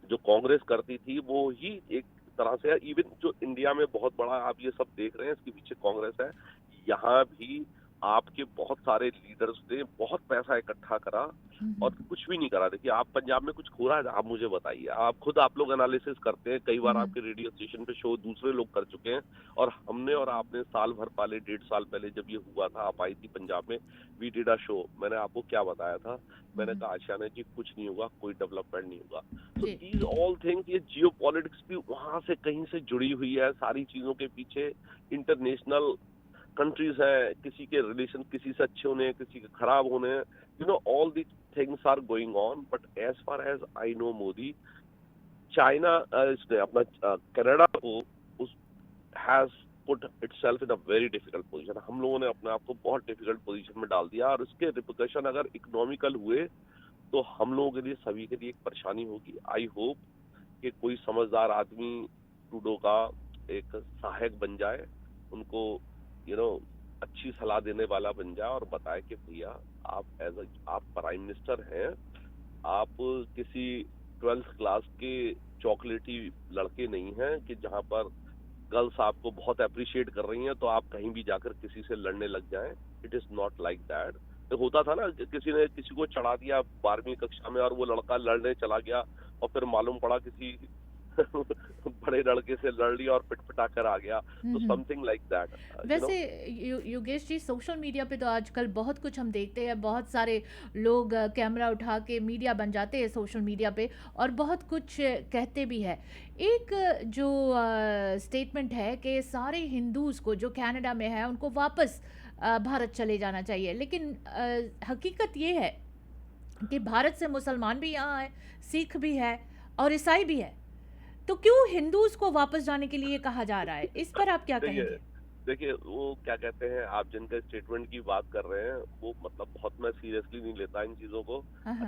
जो कांग्रेस करती थी, वो ही एक तरह से, इवन जो इंडिया में बहुत बड़ा आप ये सब देख रहे हैं, इसके पीछे कांग्रेस है। यहाँ भी आपके बहुत सारे लीडर्स ने बहुत पैसा इकट्ठा करा और कुछ भी नहीं करा। देखिए, आप पंजाब में कुछ हो रहा है, आप मुझे बताइए। आप लोग एनालिसिस करते हैं, कई बार आपके रेडियो स्टेशन पे शो दूसरे लोग कर चुके हैं, और हमने और आपने साल भर पहले, 1.5 साल पहले जब ये हुआ था, आप आई थी पंजाब में, वी डिड अ शो। मैंने आपको क्या बताया था? मैंने कहा आशियाना जी, कुछ नहीं होगा, कोई डेवलपमेंट नहीं होगा। तो दीज ऑल थिंग्स, ये जियो पॉलिटिक्स भी वहां से कहीं से जुड़ी हुई है। सारी चीजों के पीछे इंटरनेशनल कंट्रीज है, किसी के रिलेशन किसी से अच्छे होने हैं, किसी के खराब होने हैं, all the things are going on. But as far as I know, Modi, China, इसने अपना कनाडा को उस has put itself in a very difficult position. हम लोगों ने अपने आप को बहुत डिफिकल्ट पोजीशन में डाल दिया, और इसके रिपोर्टेशन अगर इकोनॉमिकल हुए तो हम लोगों के लिए, सभी के लिए एक परेशानी होगी। आई होप कि कोई समझदार आदमी ट्रूडो का एक सहायक बन जाए, उनको अच्छी सलाह देने वाला बन जाए, और बताए कि भैया आप प्राइम मिनिस्टर हैं, आप किसी 12th क्लास के चॉकलेटी लड़के नहीं हैं कि जहां पर गर्ल्स आपको बहुत अप्रिशिएट कर रही हैं तो आप कहीं भी जाकर किसी से लड़ने लग जाएं. It is not like that. होता था ना कि किसी ने किसी को चढ़ा दिया 12वीं कक्षा में और वो लड़का लड़ने चला गया और फिर मालूम पड़ा किसी बड़े लड़के से लड़ लिया और पिटपिटा कर आ गया. तो समथिंग लाइक दैट. वैसे योगेश जी, सोशल मीडिया पे तो आजकल बहुत कुछ हम देखते हैं, बहुत सारे लोग कैमरा उठा के मीडिया बन जाते हैं सोशल मीडिया पे और बहुत कुछ कहते भी है. एक जो स्टेटमेंट है कि सारे हिंदूज़ को जो कनाडा में है उनको वापस भारत चले जाना चाहिए, लेकिन हकीकत ये है कि भारत से मुसलमान भी यहाँ है, सिख भी है और ईसाई भी है, तो क्यों हिंदूज को वापस जाने के लिए कहा जा रहा है? इस पर आप क्या कहेंगे? देखिए वो क्या कहते हैं, आप जिनका स्टेटमेंट की बात कर रहे हैं वो मतलब बहुत मैं सीरियसली नहीं लेता इन चीजों को.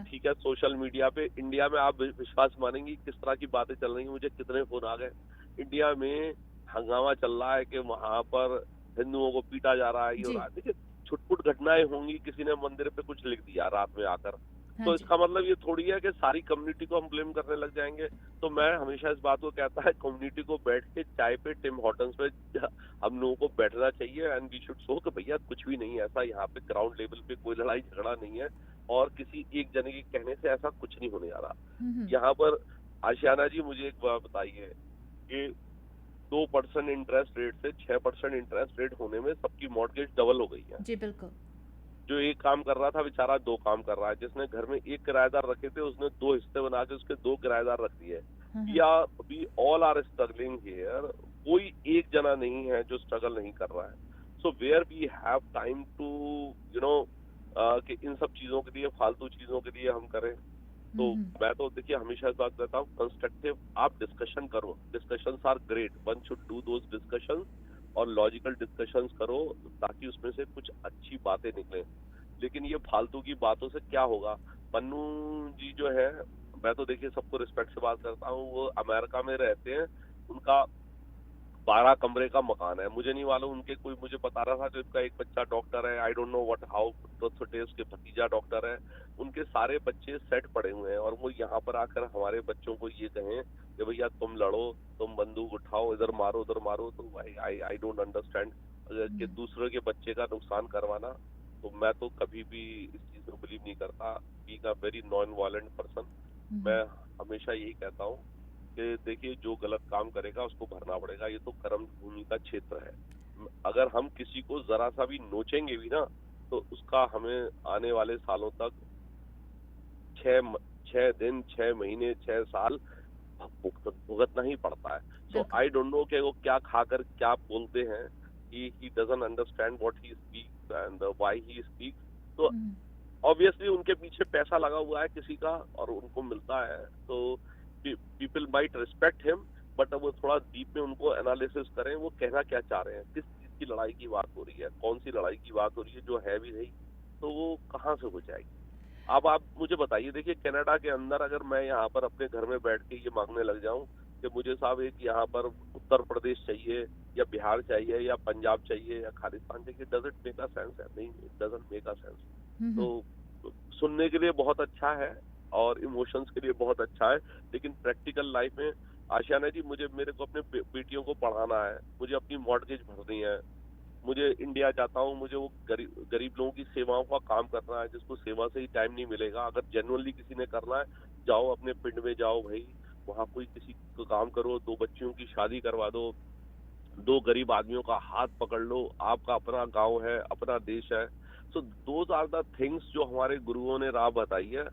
ठीक है, सोशल मीडिया पे इंडिया में आप विश्वास मानेंगी किस तरह की बातें चल रही हैं. मुझे कितने फोन आ गए. इंडिया में हंगामा चल रहा है कि वहां पर हिंदुओं को पीटा जा रहा है, ये हो रहा है. देखिए छुटपुट घटनाएं होंगी, किसी ने मंदिर पे कुछ लिख दिया रात में आकर, तो इसका मतलब ये थोड़ी है कि सारी कम्युनिटी को हम ब्लेम करने लग जाएंगे. तो मैं हमेशा इस बात को कहता है, कम्युनिटी को बैठ के चाय पे टिम हॉर्टन्स पे हम लोगों को बैठना चाहिए एंड वी शुड शो कि भैया कुछ भी नहीं है ऐसा, यहाँ पे ग्राउंड लेवल पे कोई लड़ाई झगड़ा नहीं है और किसी एक जने के कहने से ऐसा कुछ नहीं होने जा रहा. यहाँ पर आशियाना जी मुझे एक बात बताइए कि 2% इंटरेस्ट रेट से 6% इंटरेस्ट रेट होने में सबकी मॉर्गेज डबल हो गई है. जी बिल्कुल. जो एक काम कर रहा था बेचारा 2 काम कर रहा है. जिसने घर में 1 किराएदार रखे थे उसने 2 हिस्से बना के उसके 2 किराएदार रख दिए. या we all are struggling here. कोई एक जना नहीं है जो स्ट्रगल नहीं कर रहा है. So where we have time to you know कि इन सब चीजों के लिए, फालतू चीजों के लिए हम करें. तो मैं तो देखिए हमेशा इस बात कहता हूँ, कंस्ट्रक्टिव आप डिस्कशन करो. Discussions are great. One should do those discussions और लॉजिकल डिस्कशंस करो ताकि उसमें से कुछ अच्छी बातें निकलें. लेकिन ये फालतू की बातों से क्या होगा. पन्नू जी जो है, मैं तो देखिए सबको रिस्पेक्ट से बात करता हूँ, वो अमेरिका में रहते हैं, उनका 12 कमरे का मकान है. मुझे नहीं मालूम उनके, कोई मुझे बता रहा था कि उनका एक बच्चा डॉक्टर है. I don't know what how उसके भतीजा डॉक्टर है. उनके सारे बच्चे सेट पड़े हुए हैं और वो यहाँ पर आकर हमारे बच्चों को ये कहें कि भैया तुम लड़ो, तुम बंदूक उठाओ, इधर मारो उधर मारो. तो आई डोंट अंडरस्टैंड कि दूसरे के बच्चे का नुकसान करवाना. तो मैं तो कभी भी इस चीज में बिलीव नहीं करता. Being a very non violent person, मैं हमेशा यही कहता हूँ कि देखिए जो गलत काम करेगा उसको भरना पड़ेगा. ये तो कर्म भूमि का क्षेत्र है. अगर हम किसी को जरा सा भी नोचेंगे भी ना तो उसका हमें आने वाले सालों तक 6 दिन, 6 महीने, 6 साल भुगतना ही पड़ता है. सो आई डोंट नो कि वो क्या खाकर क्या बोलते हैं. He doesn't understand what he speaks and why he speaks. तो ऑब्वियसली उनके पीछे पैसा लगा हुआ है किसी का और उनको मिलता है. तो people might respect him, but वो थोड़ा डीप में उनको एनालिसिस करें, वो कहना क्या चाह रहे हैं, किस चीज की लड़ाई की बात हो रही है, कौन सी लड़ाई की बात हो रही है जो है भी नहीं, तो वो कहाँ से हो जाएगी. अब आप मुझे बताइए, देखिए कनाडा के अंदर अगर मैं यहाँ पर अपने घर में बैठ के ये मांगने लग जाऊं कि मुझे साहब एक यहाँ पर उत्तर प्रदेश चाहिए या बिहार चाहिए या पंजाब चाहिए या खालिस्तान चाहिए, डजंट मेक अ सेंस है. नहीं, it doesn't make a sense. तो सुनने के लिए बहुत अच्छा है और इमोशंस के लिए बहुत अच्छा है, लेकिन प्रैक्टिकल लाइफ में आशियाना जी मेरे को अपने बेटियों को पढ़ाना है, मुझे अपनी मॉर्गेज भरनी है, मुझे इंडिया जाता हूँ, मुझे वो गरीब लोगों की सेवाओं का काम करना है जिसको सेवा से ही टाइम नहीं मिलेगा. अगर जेन्युइनली किसी ने करना है, जाओ अपने पिंड में जाओ भाई, वहाँ कोई किसी को काम करो, 2 बच्चियों की शादी करवा दो, 2 गरीब आदमियों का हाथ पकड़ लो. आपका अपना गाँव है, अपना देश है. So those are the things जो हमारे गुरुओं ने राह बताई है.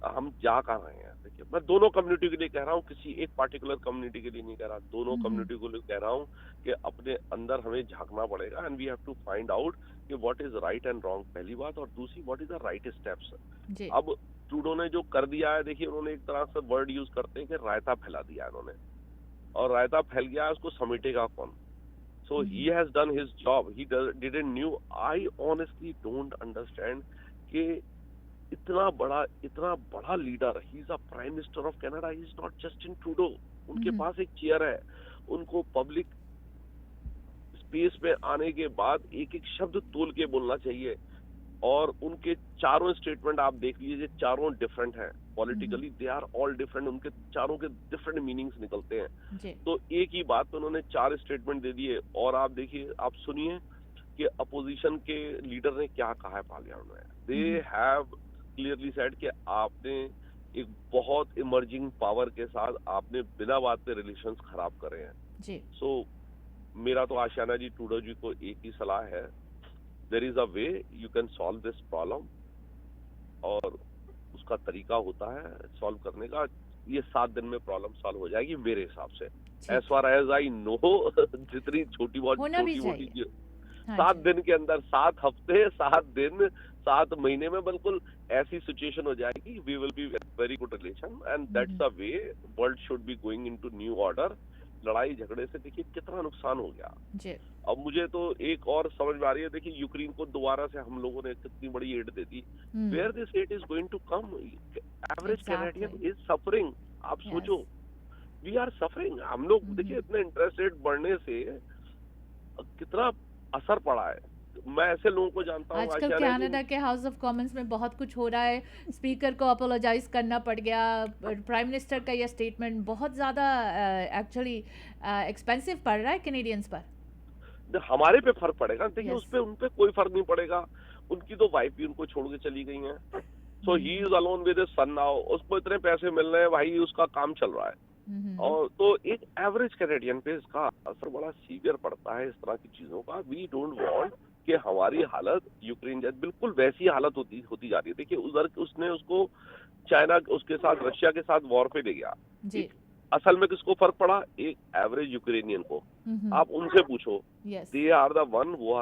हम जा कहाँ रहे हैं. देखिए मैं दोनों कम्युनिटी के लिए कह रहा हूँ, किसी एक पार्टिकुलर कम्युनिटी के लिए नहीं कह रहा, दोनों कम्युनिटी को लिए कह रहा हूँ कि अपने अंदर हमें झांकना पड़ेगा and we have to find out कि what is right and wrong, पहली बात. और दूसरी, what is the right steps. अब ट्रूडो ने जो कर दिया है, देखिए उन्होंने एक तरह से वर्ड यूज करते हैं कि रायता फैला दिया है उन्होंने, और रायता फैल गया है, उसको समेटेगा कौन. So he has done his job. He didn't knew. I honestly don't understand कि इतना बड़ा leader, he is a prime minister of Canada. He is not Justin Trudeau. उनके पास एक चेयर है. उनको पब्लिक स्पेस में आने के बाद एक एक शब्द तोल के बोलना चाहिए. और उनके चारों स्टेटमेंट आप देख लीजिए, चारों डिफरेंट हैं. Politically they are all different, उनके चारों के डिफरेंट मीनिंग्स निकलते हैं। जी तो एक ही बात पे उन्होंने 4 स्टेटमेंट दे दिए, और आप देखिए, आप सुनिए कि अपोजिशन के लीडर ने क्या कहा है पार्लियामेंट में। दे हैव क्लियरली सेड कि आपने एक बहुत इमर्जिंग पावर के साथ आपने बिना बात पे रिलेशंस खराब करे हैं। जी सो मेरा तो आशियाना जी ट्रूडो जी को एक ही सलाह है, there is a way you can solve this problem, और उसका तरीका होता है सॉल्व करने का। ये 7 दिन में प्रॉब्लम सॉल्व हो जाएगी मेरे हिसाब से, as far as I know. जितनी छोटी बहुत होना भी छोटी मोटी चाहिए। हाँ 7 जी। दिन के अंदर, 7 हफ्ते, 7 दिन, 7 महीने में बिल्कुल ऐसी सिचुएशन हो जाएगी, we will be very good relation, and that's the way world should be going into new order. लड़ाई झगड़े से देखिए कितना नुकसान हो गया। जी अब मुझे तो एक और समझ में आ रही है, देखिए यूक्रेन को दोबारा से हम लोगों ने कितनी बड़ी एड दे दी। Where this aid is going to come? Average Canadian is suffering. आप Yes. सोचो, वी आर सफरिंग। हम लोग देखिए इतने इंटरेस्ट रेट बढ़ने से कितना असर पड़ा है। मैं ऐसे लोगों को जानता हूँ आजकल आचार्य जी, कनाडा के हाउस ऑफ कॉमन्स में बहुत कुछ हो रहा है, स्पीकर को अपोलोजाइज करना पड़ गया, प्राइम मिनिस्टर का यह स्टेटमेंट बहुत ज़्यादा एक्चुअली एक्सपेंसिव पड़ रहा है कैनेडियंस पर। हमारे पे फर्क पड़ेगा। देखिए Yes. उस पे, उन पे कोई फर्क नहीं पड़ेगा। उनकी तो वाइफ भी उनको छोड़ के चली गई है, so he is alone with his son now. उसको इतने पैसे मिल रहे हैं भाई, उसका काम चल रहा है। और तो एक एवरेज कैनेडियन पे इसका असर बड़ा सीवियर पड़ता है, इस तरह की चीजों का। वी डोंट वांट कि हमारी हालत यूक्रेन जैसे बिल्कुल वैसी हालत होती जा रही है। देखिए उधर उसने उसको चाइना उसके साथ, रशिया के साथ वॉर पे ले गया। जी असल में किसको फर्क पड़ा? एक एवरेज यूक्रेनियन को। आप उनसे पूछो, yes they are the one who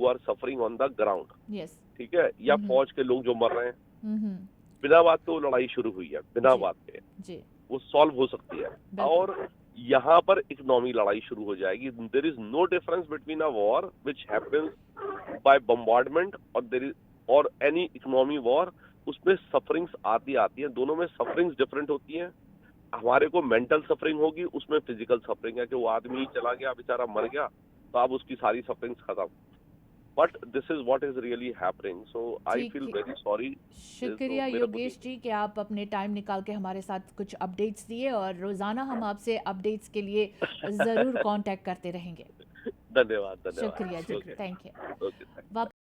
are suffering on the ground. Yes ठीक है, या फौज के लोग जो मर रहे हैं, बिना बात पे वो लड़ाई शुरू हुई है, बिना जी। बात पे जी वो सॉल्व हो सकती है। बिल्कुल। और यहाँ पर इकोनॉमी लड़ाई शुरू हो जाएगी। There is no difference between a war which happens by bombardment और देयर इज और एनी इकोनॉमी वॉर। उसमें सफरिंग्स आती हैं, दोनों में सफरिंग्स डिफरेंट होती हैं। हमारे को मेंटल सफरिंग होगी, उसमें फिजिकल सफरिंग है कि वो आदमी चला गया, बेचारा मर गया, तो अब उसकी सारी सफरिंग्स खत्म। But this is what is really happening, so I ठीक फील है। Very sorry. शुक्रिया योगेश जी कि आप अपने टाइम निकाल के हमारे साथ कुछ अपडेट्स दिए, और रोज़ाना हम आपसे अपडेट्स के लिए ज़रूर कांटेक्ट करते रहेंगे। धन्यवाद। शुक्रिया जी, Okay. Thank you. Okay, thank you.